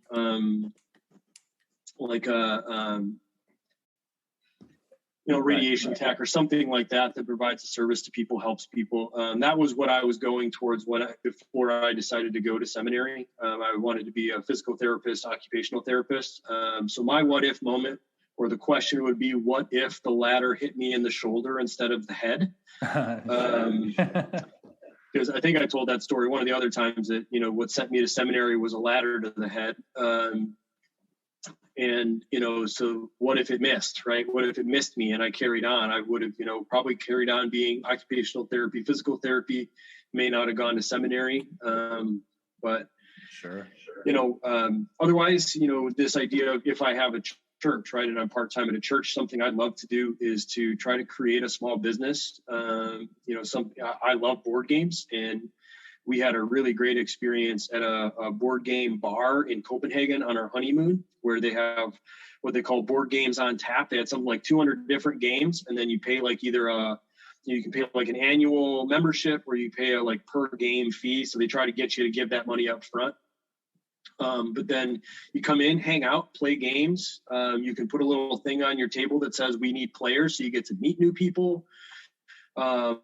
radiation tech or something like that provides a service to people, helps people. That was what I was going towards before I decided to go to seminary. I wanted to be a physical therapist, occupational therapist. So my what if moment, or the question would be, what if the ladder hit me in the shoulder instead of the head? Because I think I told that story one of the other times that, what sent me to seminary was a ladder to the head. So what if it missed, right? What if it missed me and I carried on? I would have, probably carried on being occupational therapy, physical therapy, may not have gone to seminary. But, sure. Otherwise, this idea of if I have a church, right, and I'm part-time at a church, something I'd love to do is to try to create a small business. I love board games, and we had a really great experience at a board game bar in Copenhagen on our honeymoon, where they have what they call board games on tap. They had something like 200 different games, and then you pay like either you can pay like an annual membership, or you pay a like per game fee. So they try to get you to give that money up front. But then you come in, hang out, play games. You can put a little thing on your table that says we need players, so you get to meet new people. But,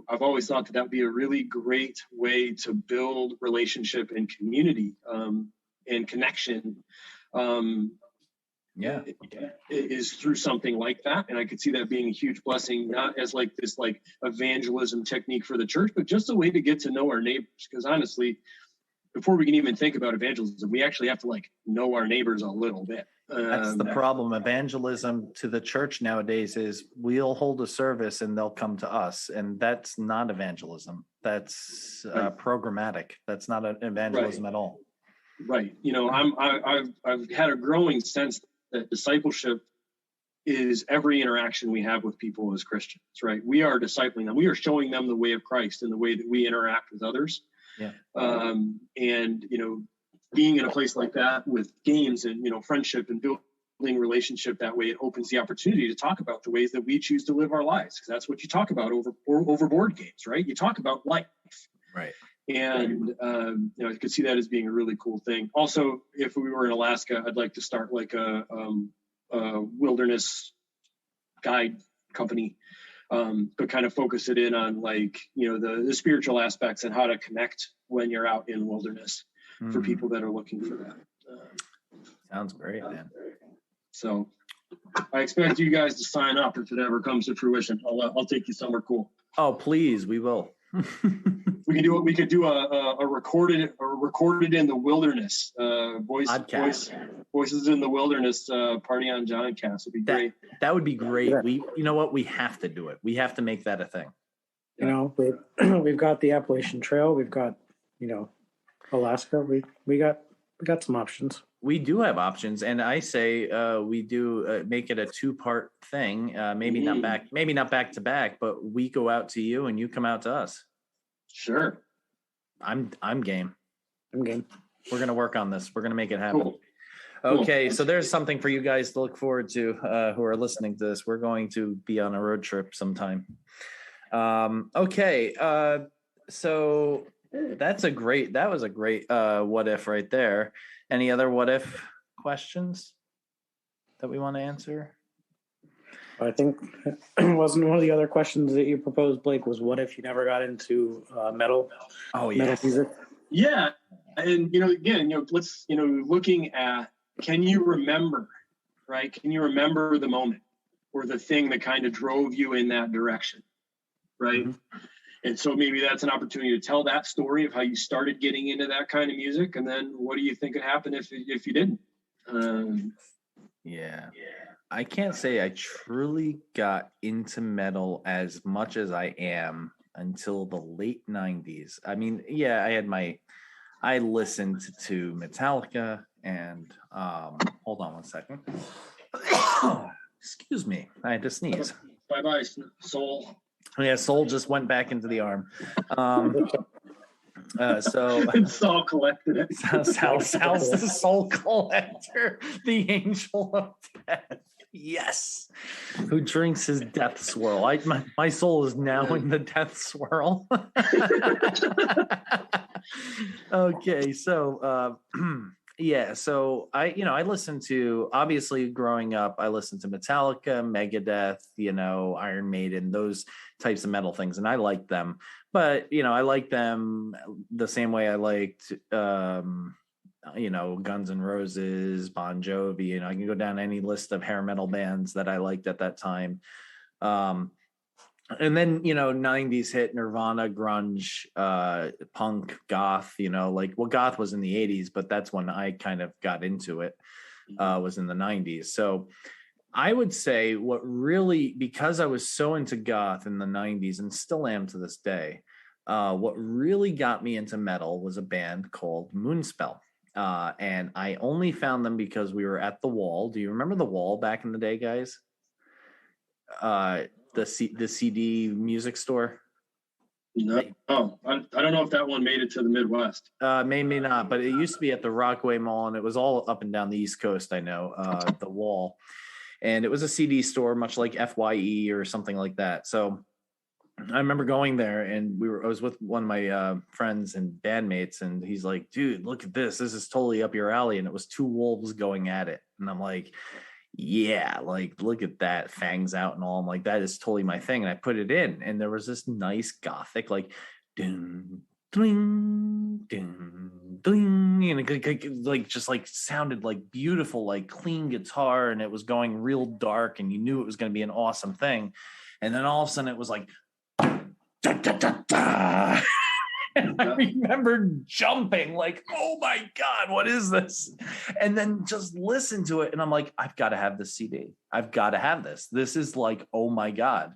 I've always thought that would be a really great way to build relationship and community and connection. Is through something like that. And I could see that being a huge blessing, not as like this like evangelism technique for the church, but just a way to get to know our neighbors. Because honestly, before we can even think about evangelism, we actually have to like know our neighbors a little bit. That's the problem. Evangelism to the church nowadays is we'll hold a service and they'll come to us, and that's not evangelism. That's programmatic. That's not an evangelism at all. Right. You know, I've had a growing sense that discipleship is every interaction we have with people as Christians, right? We are discipling them. We are showing them the way of Christ and the way that we interact with others. Yeah. And, you know, being in a place like that with games and, you know, friendship and building relationship that way, it opens the opportunity to talk about the ways that we choose to live our lives. Because that's what you talk about over board games, right? You talk about life. Right. And, you know, I could see that as being a really cool thing. Also, if we were in Alaska, I'd like to start like a wilderness guide company, but kind of focus it in on like, you know, the spiritual aspects and how to connect when you're out in wilderness for people that are looking for that. Sounds great, man. So I expect you guys to sign up if it ever comes to fruition. I'll take you somewhere cool. Oh, please, we will. We can do it. We could do a recorded in the wilderness voices in the wilderness party on John Cast would be great. That would be great. Yeah. You know what? We have to do it. We have to make that a thing. You know, we've got the Appalachian Trail. We've got, you know, Alaska. We got some options. We do have options, and I say we do make it a 2-part thing. Maybe not back to back, but we go out to you and you come out to us. Sure. I'm game. I'm game. We're gonna work on this. We're gonna make it happen. Cool. Okay, so there's something for you guys to look forward to who are listening to this. We're going to be on a road trip sometime. Okay, so that was a great what if right there. Any other what if questions that we want to answer? I think wasn't one of the other questions that you proposed, Blake, was what if you never got into metal? Oh yeah, metal music. Yeah, and you know, again, you know, let's, you know, looking at, can you remember, right? Can you remember the moment or the thing that kind of drove you in that direction, right? Mm-hmm. And so maybe that's an opportunity to tell that story of how you started getting into that kind of music, and then what do you think could happen if you didn't? Yeah. I can't say I truly got into metal as much as I am until the late 90s. I mean, yeah, I listened to Metallica and hold on one second. Excuse me. I had to sneeze. Bye-bye, Soul. Yeah, Soul just went back into the arm. So Soul collected it. Sal's the soul collector, the angel of death. Yes, who drinks his death swirl. My soul is now in the death swirl. Okay, so yeah, so I listened to, obviously growing up, I listened to Metallica, Megadeth, Iron Maiden, those types of metal things, and I liked them. But I liked them the same way I liked Guns N' Roses, Bon Jovi, I can go down any list of hair metal bands that I liked at that time. And then, 90s hit, Nirvana, grunge, punk, goth, goth was in the 80s, but that's when I kind of got into it, was in the 90s. So I would say what really, because I was so into goth in the 90s and still am to this day, what really got me into metal was a band called Moonspell. And I only found them because we were at the Wall. Do you remember the Wall back in the day, guys? The CD music store. No, I don't know if that one made it to the Midwest. May not, but it used to be at the Rockaway Mall, and it was all up and down the East Coast. I know the Wall, and it was a CD store, much like FYE or something like that. So I remember going there, and I was with one of my friends and bandmates, and he's like, "Dude, look at this! This is totally up your alley." And it was two wolves going at it, and I'm like, yeah, look at that, fangs out and all. I'm like, that is totally my thing. And I put it in, and there was this nice gothic, ding, ding, ding, ding, and it just sounded like beautiful, clean guitar, and it was going real dark, and you knew it was going to be an awesome thing. And then all of a sudden, it was like, da, da, da, da. And I remember jumping like, oh my God, what is this? And then just listen to it. And I'm like, I've got to have this CD. I've got to have this. This is like, oh my God.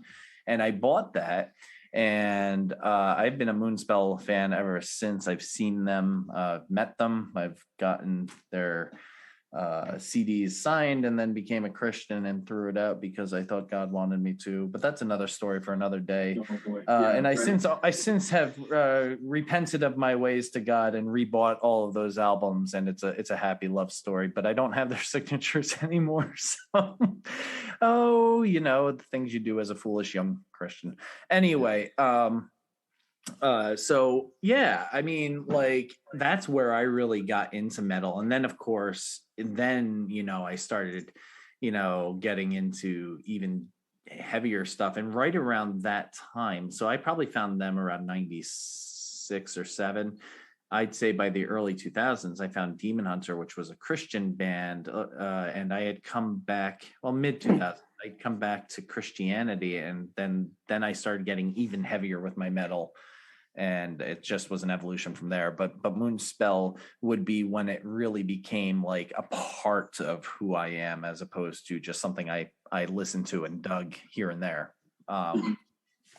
And I bought that. And I've been a Moonspell fan ever since. I've seen them, met them. I've gotten their CDs signed, and then became a Christian and threw it out because I thought God wanted me to. But that's another story for another day. And I since have repented of my ways to God and rebought all of those albums, and it's a happy love story. But I don't have their signatures anymore. So, the things you do as a foolish young Christian. Anyway, so yeah, I mean, like, that's where I really got into metal. And then of course, I started, getting into even heavier stuff. And right around that time, so I probably found them around 96 or 7. I'd say by the early 2000s, I found Demon Hunter, which was a Christian band. And I had come back, mid 2000s, I'd come back to Christianity. And then I started getting even heavier with my metal. And it just was an evolution from there. But Moonspell would be when it really became like a part of who I am, as opposed to just something I listened to and dug here and there.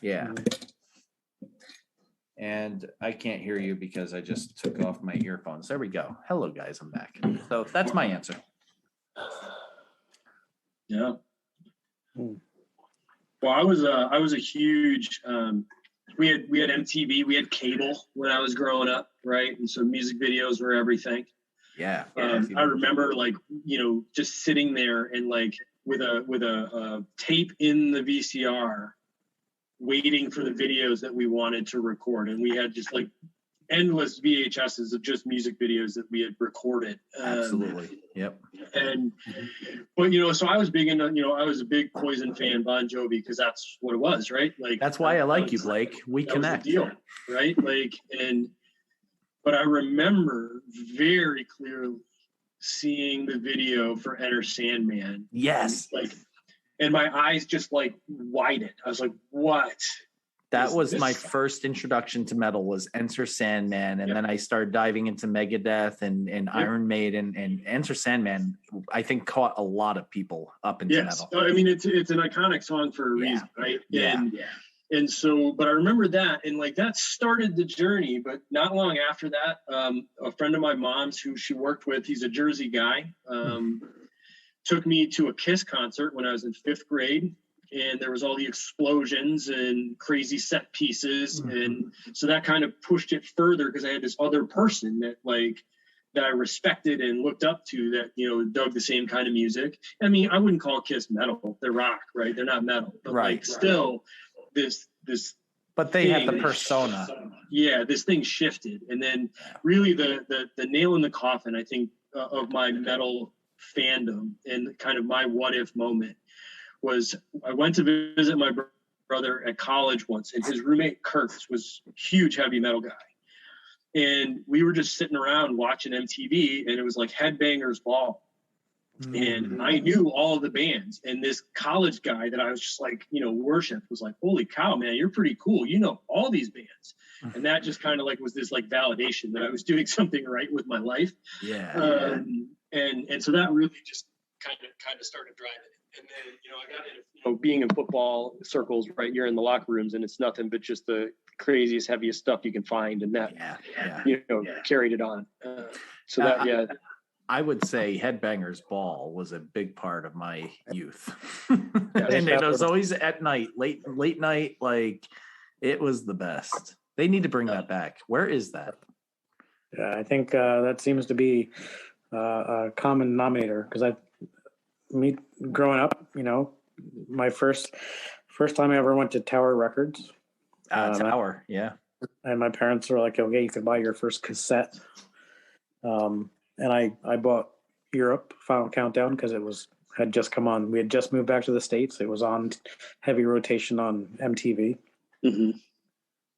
Yeah. And I can't hear you because I just took off my earphones. There we go. Hello, guys. I'm back. So that's my answer. Yeah. Well, I was a huge. We had MTV, we had cable when I was growing up, right? And so music videos were everything. Yeah. I remember, like, just sitting there and like with a tape in the VCR, waiting for the videos that we wanted to record, and we had just like endless VHSs of just music videos that we had recorded. Absolutely. Yep. But so I was big into, I was a big Poison fan, Bon Jovi, because that's what it was, right? Like, that's why I like you, Blake. We connect. Was the deal, right? Like, but I remember very clearly seeing the video for Enter Sandman. Yes. And my eyes just like widened. I was like, what? That was my first introduction to metal, was Enter Sandman. And then I started diving into Megadeth and Iron Maiden, and Enter Sandman, I think, caught a lot of people up into metal. I mean, it's an iconic song for a reason, right? And so, but I remember that, and like that started the journey. But not long after that, a friend of my mom's who she worked with, he's a Jersey guy, took me to a Kiss concert when I was in 5th grade. And there was all the explosions and crazy set pieces. And so that kind of pushed it further, because I had this other person that I respected and looked up to that, dug the same kind of music. I mean, I wouldn't call Kiss metal. They're rock, right? They're not metal. But still this but they have the persona. Yeah, this thing shifted. And then really the nail in the coffin, I think, of my metal fandom and kind of my what if moment was I went to visit my brother at college once, and his roommate Kurtz was a huge heavy metal guy. And we were just sitting around watching MTV, and it was like Headbangers Ball. And I knew all of the bands, and this college guy that I was just like, worshiped was like, holy cow, man, you're pretty cool. You know all these bands. And that just kind of like was this like validation that I was doing something right with my life. Yeah. And so that really just kind of started driving it. And then, I got into, being in football circles, right? You're in the locker rooms, and it's nothing but just the craziest, heaviest stuff you can find. And that, carried it on. I would say Headbangers Ball was a big part of my youth. And it was always at night, late night. Like, it was the best. They need to bring that back. Where is that? Yeah, I think that seems to be a common denominator, because me growing up, my first time I ever went to Tower Records. Tower, yeah. And my parents were like, okay, you can buy your first cassette. And I bought Europe, Final Countdown, because had just come on. We had just moved back to the States. It was on heavy rotation on MTV. Mm-hmm.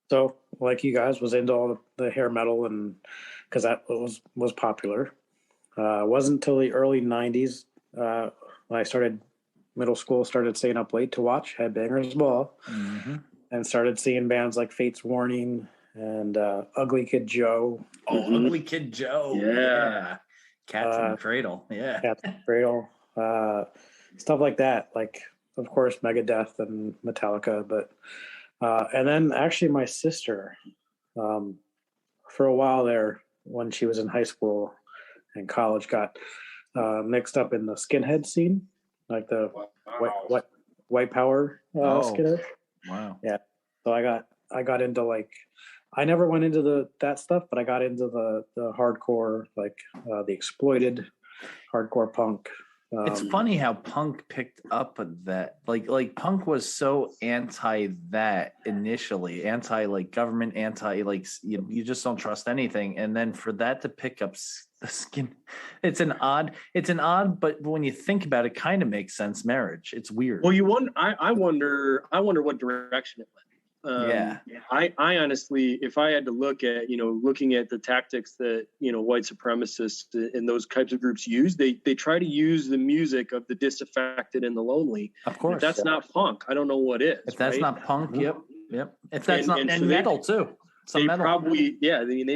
So, like you guys, was into all the hair metal, and because that was popular. Wasn't until the early 90s when I started middle school, started staying up late to watch Headbangers Ball, and started seeing bands like Fate's Warning and Ugly Kid Joe. Oh, Ugly Kid Joe. Yeah. Cats in the Cradle. Yeah. Cats in the Cradle. Stuff like that. Like, of course, Megadeth and Metallica. But and then actually my sister, for a while there, when she was in high school and college, got mixed up in the skinhead scene, like the white power skinhead. Wow. Yeah. So I got into, like, I never went into that stuff, but I got into the hardcore, like the exploited hardcore punk. It's funny how punk picked up that, like punk was so anti that initially, anti like government, anti like you just don't trust anything, and then for that to pick up the skin, it's an odd, but when you think about it, kind of makes sense. Marriage, it's weird. Well, I wonder what direction it went. I honestly, if I had to look at, looking at the tactics that, white supremacists and those types of groups use, they try to use the music of the disaffected and the lonely. Of course. If that's not punk, I don't know what is. If that's right? not punk, yep. If that's not, and so metal too. They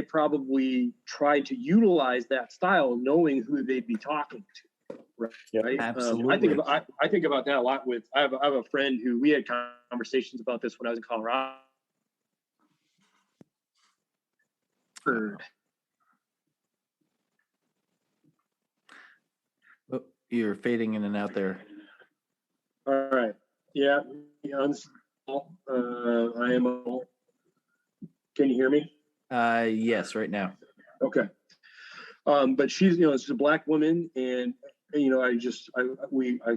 probably try to utilize that style knowing who they'd be talking to. Right. Absolutely. I think about that a lot with, I have a friend who we had conversations about this when I was in Colorado. Oh, you're fading in and out there. All right. Yeah. I am. Can you hear me? Yes, right now. Okay. But she's, she's a Black woman, and I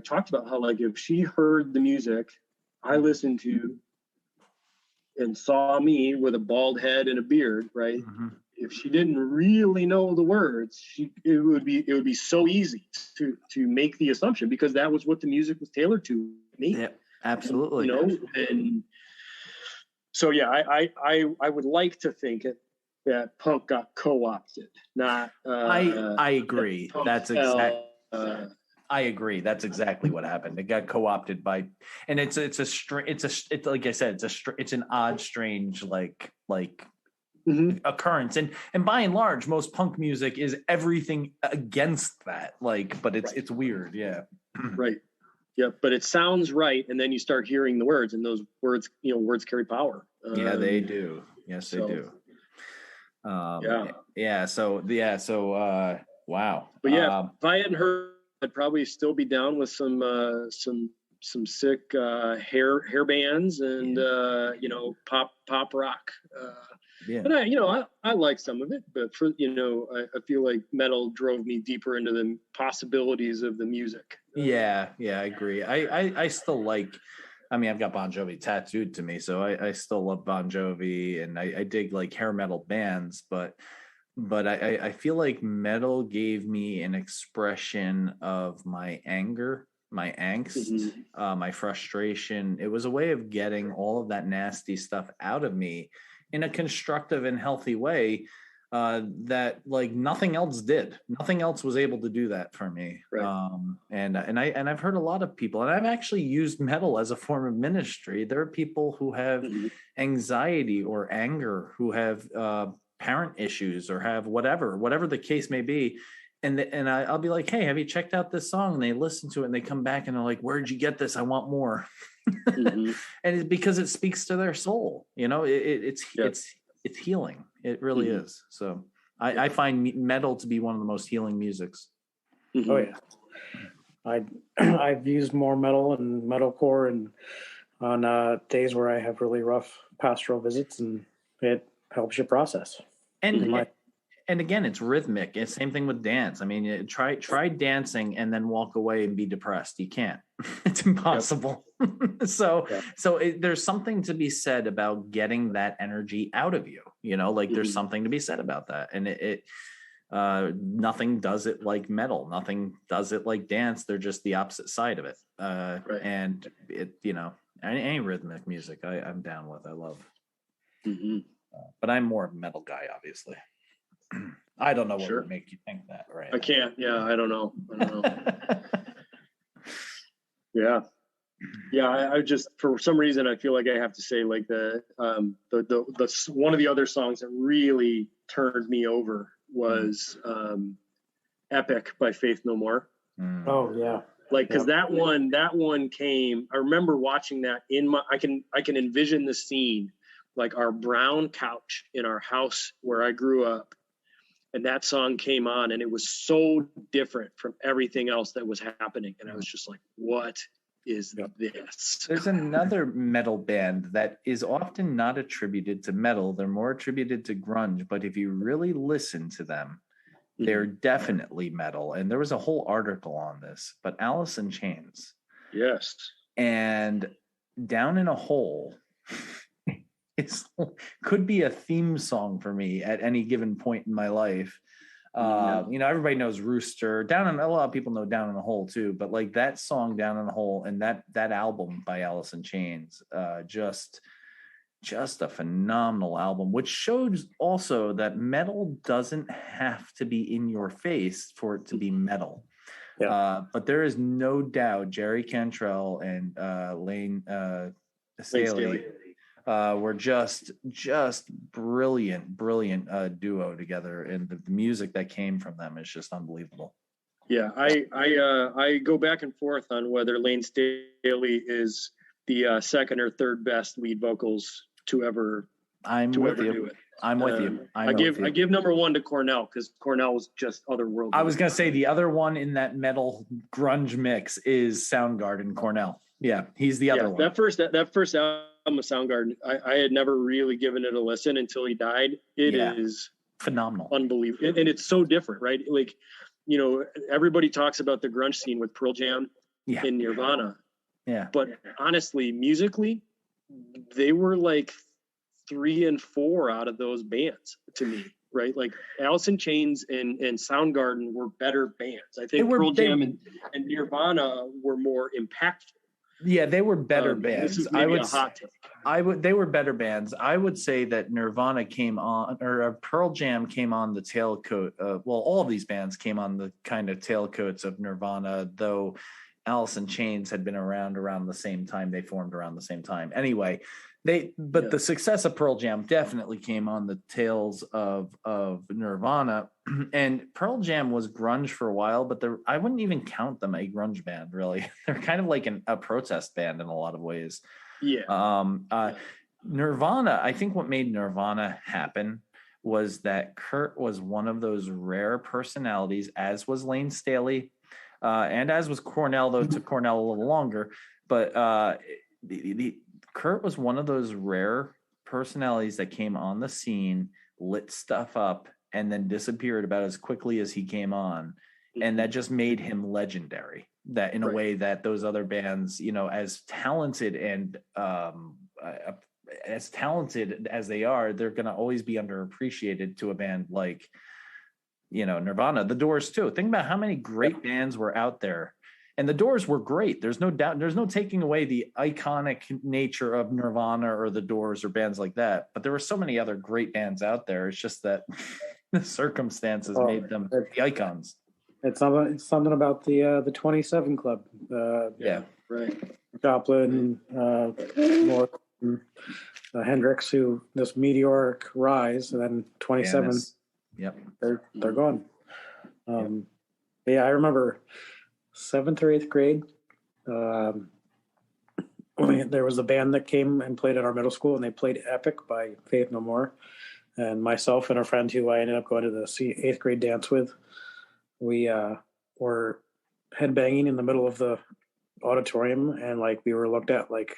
talked about how, like, if she heard the music I listened to and saw me with a bald head and a beard, right? Mm-hmm. If she didn't really know the words, it would be so easy to make the assumption, because that was what the music was tailored to me. Yeah, absolutely. And so yeah, I would like to think that punk got co-opted, not. I agree. That's exactly. I agree. That's exactly what happened. It got co-opted by, and it's like I said, it's an odd, strange like mm-hmm. occurrence, and by and large, most punk music is everything against that. Like, but it's weird, yeah. Right. Yeah, but it sounds right, and then you start hearing the words, and those words, words carry power. Yeah, they do. Yes, they do. So wow. But yeah, if I hadn't heard, I'd probably still be down with some sick hair bands and pop rock. But I like some of it, but for I feel like metal drove me deeper into the possibilities of the music. Yeah, I agree. I still like. I mean, I've got Bon Jovi tattooed to me, so I still love Bon Jovi, and I dig like hair metal bands, but I feel like metal gave me an expression of my anger, my angst, mm-hmm. My frustration. It was a way of getting all of that nasty stuff out of me in a constructive and healthy way that like nothing else did. Nothing else was able to do that for me. Right. And I've heard a lot of people, and I've actually used metal as a form of ministry. There are people who have mm-hmm. anxiety or anger, who have parent issues, or have whatever the case may be. And I'll be like, hey, have you checked out this song? And they listen to it and they come back and they're like, where'd you get this? I want more. Mm-hmm. And it's because it speaks to their soul. It's healing. It really mm-hmm. is. So I find metal to be one of the most healing musics. Mm-hmm. Oh yeah. I've used more metal and metalcore and on days where I have really rough pastoral visits, and it helps you process. And again, it's rhythmic. It's same thing with dance. I mean, try dancing and then walk away and be depressed. You can't. It's impossible. Yep. So there's something to be said about getting that energy out of you. Like there's something to be said about that. And it nothing does it like metal. Nothing does it like dance. They're just the opposite side of it. Right. And it, any rhythmic music I'm down with. I love. Mm-hmm. But I'm more of a metal guy, obviously. I don't know what would make you think that, right? I can't. Yeah, I don't know. Yeah. Yeah, I just, for some reason, I feel like I have to say like the one of the other songs that really turned me over was Epic by Faith No More. Oh yeah. Like, because that one came, I remember watching that I can envision the scene, like our brown couch in our house where I grew up, and that song came on, and it was so different from everything else that was happening, and I was just like, what is this? There's another metal band that is often not attributed to metal. They're more attributed to grunge, but if you really listen to them, they're definitely metal. And there was a whole article on this, but Alice in Chains. Yes. And Down in a Hole could be a theme song for me at any given point in my life. Everybody knows Rooster. A lot of people know Down in a Hole too, but like that song Down in a Hole and that album by Alice in Chains, just a phenomenal album, which shows also that metal doesn't have to be in your face for it to be metal. But there is no doubt Jerry Cantrell and Lane Staley were just brilliant duo together, and the music that came from them is just unbelievable. Yeah, I go back and forth on whether Lane Staley is the second or third best lead vocals to ever do it. I'm with you. I give number one to Cornell, because Cornell was just otherworldly. I was gonna say the other one in that metal grunge mix is Soundgarden. Cornell. Yeah, he's the other one. That first album of Soundgarden, I had never really given it a listen until he died. It is phenomenal, unbelievable, and it's so different, right? Like, everybody talks about the grunge scene with Pearl Jam and Nirvana. Yeah, but honestly, musically, they were like 3 and 4 out of those bands to me, right? Like Alice in Chains and Soundgarden were better bands. I think Pearl Jam and Nirvana were more impactful. Yeah, they were better bands. This is maybe a hot take. They were better bands. I would say that Nirvana came on, or Pearl Jam came on the tailcoat. All of these bands came on the kind of tailcoats of Nirvana, though Alice in Chains had been around the same time. They formed around the same time. Anyway, the success of Pearl Jam definitely came on the tails of Nirvana. And Pearl Jam was grunge for a while, but I wouldn't even count them a grunge band, really. They're kind of like a protest band in a lot of ways. Nirvana, I think what made Nirvana happen was that Kurt was one of those rare personalities, as was Lane Staley, and as was Cornell, though it took Cornell a little longer. But Kurt was one of those rare personalities that came on the scene, lit stuff up, and then disappeared about as quickly as he came on. And that just made him legendary, that in a way that those other bands, as talented and as talented as they are, they're going to always be underappreciated to a band like, Nirvana. The Doors too. Think about how many great bands were out there, and the Doors were great. There's no doubt. There's no taking away the iconic nature of Nirvana or the Doors or bands like that. But there were so many other great bands out there. It's just that the circumstances made them the icons. It's something about the 27 Club. Joplin, Morrison, Hendrix, who this meteoric rise, and then 27. Yep, they're gone. I remember 7th or 8th grade. There was a band that came and played at our middle school, and they played Epic by Faith No More. And myself and a friend who I ended up going to the 8th grade dance with, we were headbanging in the middle of the auditorium, and like we were looked at like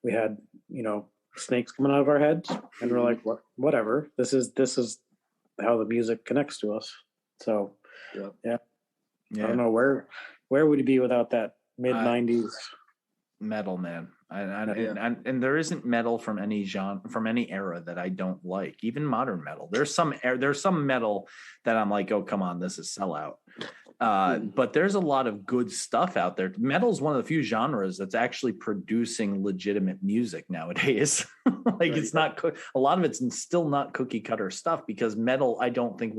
we had snakes coming out of our heads, and we're like, whatever. This is how the music connects to us. So I don't know where would it be without that mid 90s metal, man. And there isn't metal from any genre, from any era that I don't like. Even modern metal. There's some metal that I'm like, oh, come on, this is sellout. But there's a lot of good stuff out there. Metal is one of the few genres that's actually producing legitimate music nowadays. It's not a lot of it's still not cookie cutter stuff, because metal, I don't think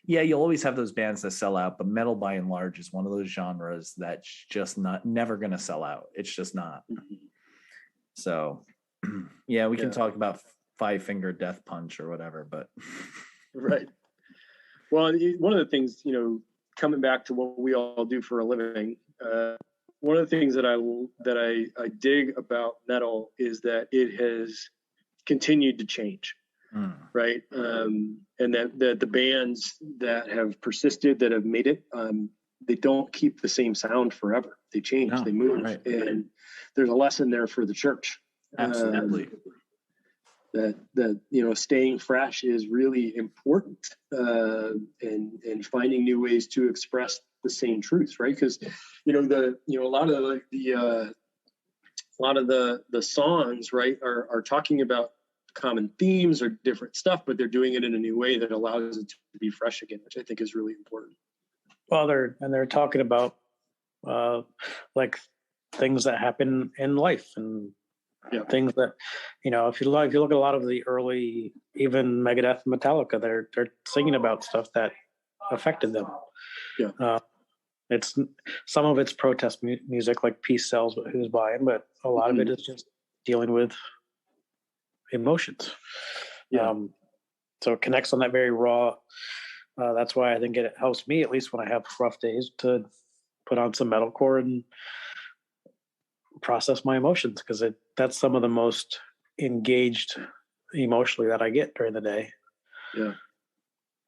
you'll always have those bands that sell out, but metal by and large is one of those genres that's just never going to sell out. It's just not. So we can talk about Five Finger Death Punch or whatever, but right. Well, one of the things, coming back to what we all do for a living, one of the things that I dig about metal is that it has continued to change, right? And that the bands that have persisted, that have made it, they don't keep the same sound forever. They change, they move, right. And there's a lesson there for the church. Absolutely. That staying fresh is really important, and finding new ways to express the same truths, right? Because a lot of the songs, right, are talking about common themes or different stuff, but they're doing it in a new way that allows it to be fresh again, which I think is really important. Well, they're talking about like things that happen in life, and things that, if you look at a lot of the early, even Megadeth and Metallica, they're singing about stuff that affected them. It's some of it's protest music, like Peace Sells Who's Buying, but a lot of it is just dealing with emotions. So it connects on that very raw. That's why I think it helps me, at least when I have rough days, to put on some metalcore and process my emotions, because that's some of the most engaged emotionally that I get during the day.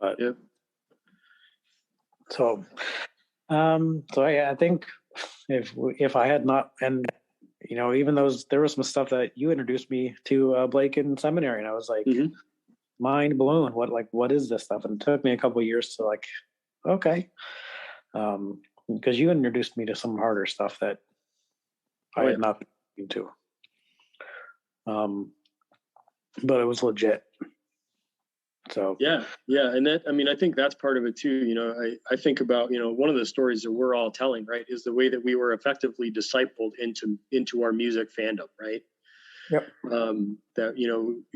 I think if I had not, and even there was some stuff that you introduced me to, Blake, in seminary, and I was like mind blown. What is this stuff? And it took me a couple of years to okay, because you introduced me to some harder stuff that I had not been into. But it was legit. So and that, I think that's part of it too. I think about, one of the stories that we're all telling, right, is the way that we were effectively discipled into our music fandom, right? Yep. That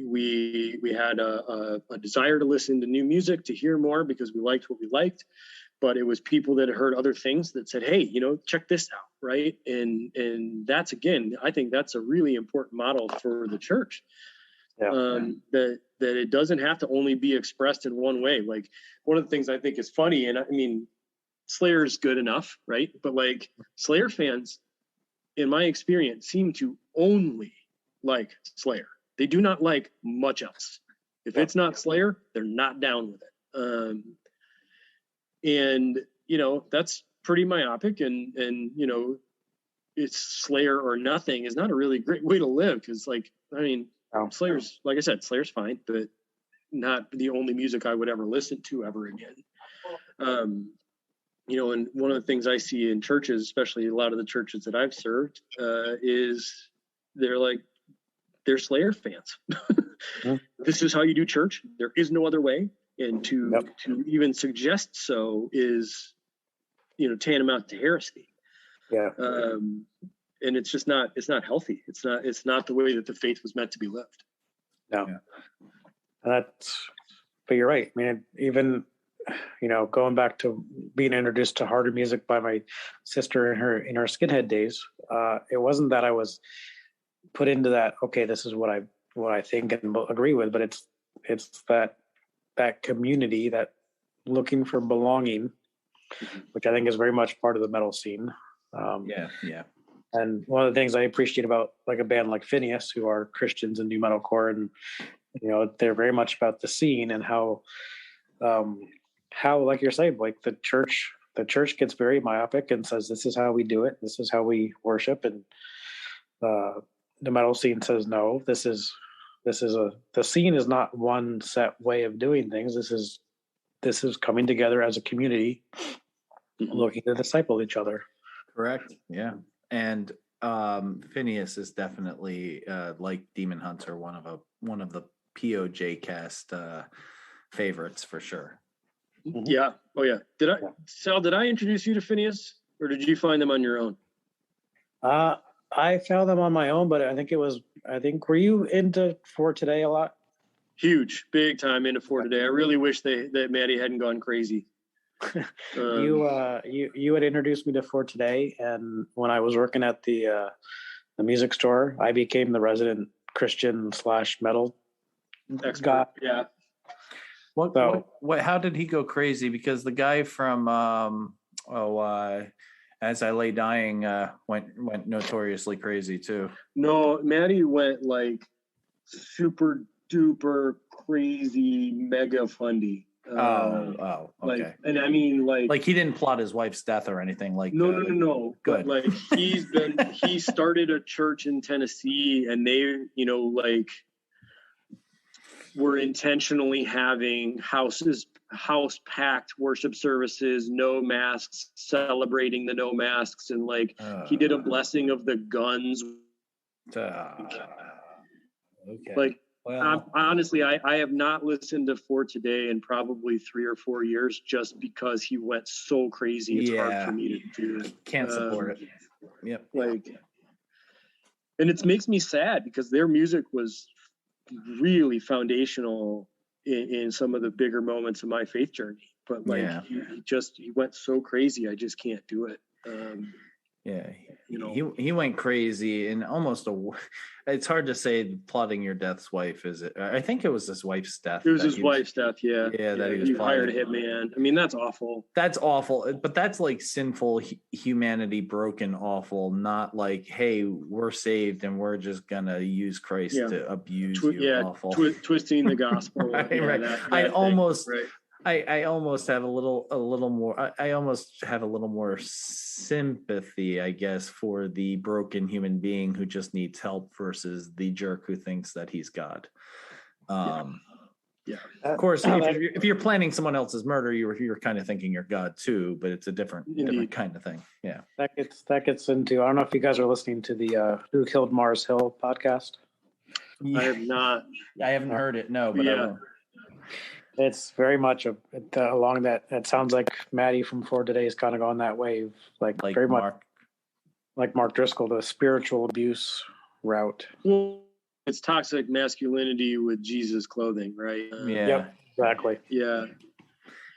we had a desire to listen to new music, to hear more, because we liked what we liked. But it was people that had heard other things that said, hey, check this out, right? And that's, again, I think that's a really important model for the church. That it doesn't have to only be expressed in one way. Like, one of the things I think is funny, and Slayer's good enough, right? But Slayer fans, in my experience, seem to only like Slayer. They do not like much else. If it's not Slayer, they're not down with it. And that's pretty myopic, and it's Slayer or nothing is not a really great way to live, because Slayer's, like I said, Slayer's fine, but not the only music I would ever listen to ever again. And one of the things I see in churches, especially a lot of the churches that I've served, is they're Slayer fans. This is how you do church. There is no other way. And to even suggest so is, tantamount to heresy. And it's just not healthy. It's not the way that the faith was meant to be lived. But you're right. Even, going back to being introduced to harder music by my sister in her skinhead days, it wasn't that I was put into that, okay, this is what I think and agree with, but it's that community, that looking for belonging, which I think is very much part of the metal scene. And one of the things I appreciate about a band like Phineas, who are Christians and do metalcore, and they're very much about the scene, and how like you're saying, like the church gets very myopic and says, this is how we do it, this is how we worship, and the metal scene says, no, the scene is not one set way of doing things. This is coming together as a community, looking to disciple each other. Correct. Yeah. And Phineas is definitely like Demon Hunter, one of the POJ cast favorites for sure. Yeah. Oh yeah. Sal, did I introduce you to Phineas, or did you find them on your own? I found them on my own, but I think were you into For Today a lot? Huge, big time into For Today. I really wish that Maddie hadn't gone crazy. You had introduced me to For Today, and when I was working at the music store, I became the resident Christian / metal expert. guy. Yeah. What? How did he go crazy? Because the guy from As I Lay Dying went notoriously crazy too. No, Maddie went like super duper crazy mega fundy. Okay. Like, and I mean, like he didn't plot his wife's death or anything like. No. Good. But like he started a church in Tennessee, and they, like, were intentionally having house packed worship services, no masks, celebrating the no masks, and like he did a blessing of the guns. Okay. Like, well, honestly, I have not listened to For Today in probably 3 or 4 years, just because he went so crazy. It's hard for me to do it. Can't support it. Yep. Like, and it makes me sad because their music was really foundational in some of the bigger moments of my faith journey. But like, he went so crazy. I just can't do it. He went crazy in almost it's hard to say plotting your death's wife. Is it? I think it was his wife's death. It was his wife's death. Yeah. That he hired a hitman. I mean, that's awful. That's awful. But that's like sinful humanity, broken, awful. Not like, hey, we're saved and we're just gonna use Christ to abuse you. Awful. Twisting the gospel. Right. I almost have a little more. I almost have a little more sympathy, I guess, for the broken human being who just needs help versus the jerk who thinks that he's God. Of course, if you're planning someone else's murder, you're kind of thinking you're God too, but it's a different kind of thing. Yeah, that gets into. I don't know if you guys are listening to the Who Killed Mars Hill podcast. I have not. I haven't heard it. No, but I will. It's very much along that. It sounds like Maddie from For Today is kind of going that wave, like very much like Mark Driscoll, the spiritual abuse route. Well, it's toxic masculinity with Jesus clothing, right? Yep, exactly. Yeah,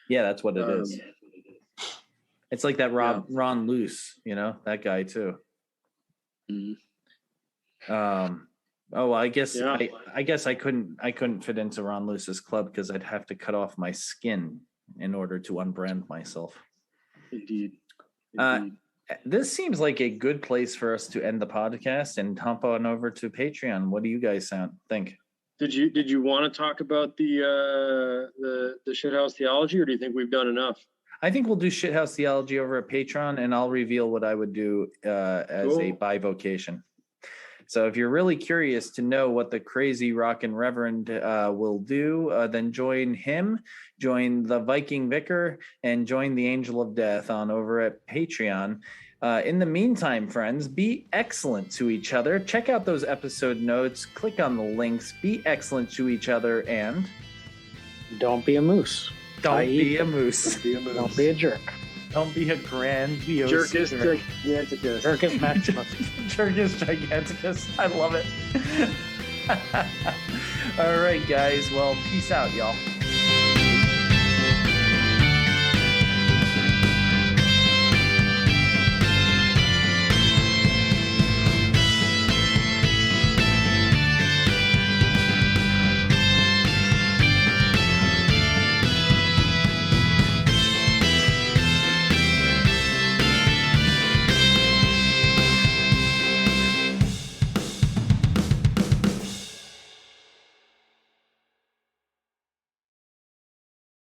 that's what it is. It's like that Ron Luce, that guy too. Mm-hmm. Oh, well, I guess I couldn't fit into Ron Luce's club because I'd have to cut off my skin in order to unbrand myself. Indeed. This seems like a good place for us to end the podcast and hop on over to Patreon. What do you guys think? Did you want to talk about the shithouse theology, or do you think we've done enough? I think we'll do shithouse theology over at Patreon, and I'll reveal what I would do as a bivocation. So if you're really curious to know what the crazy Rockin Reverend will do, then join him, join the Viking Vicor, and join the Angel of Death on over at Patreon. In the meantime, friends, be excellent to each other. Check out those episode notes. Click on the links. Be excellent to each other, and don't be a moose. Don't be a moose. Don't be a jerk. Don't be a grandiose. Jerkus giganticus. Jerkus maximus. Jerkus giganticus. I love it. All right, guys. Well, peace out, y'all.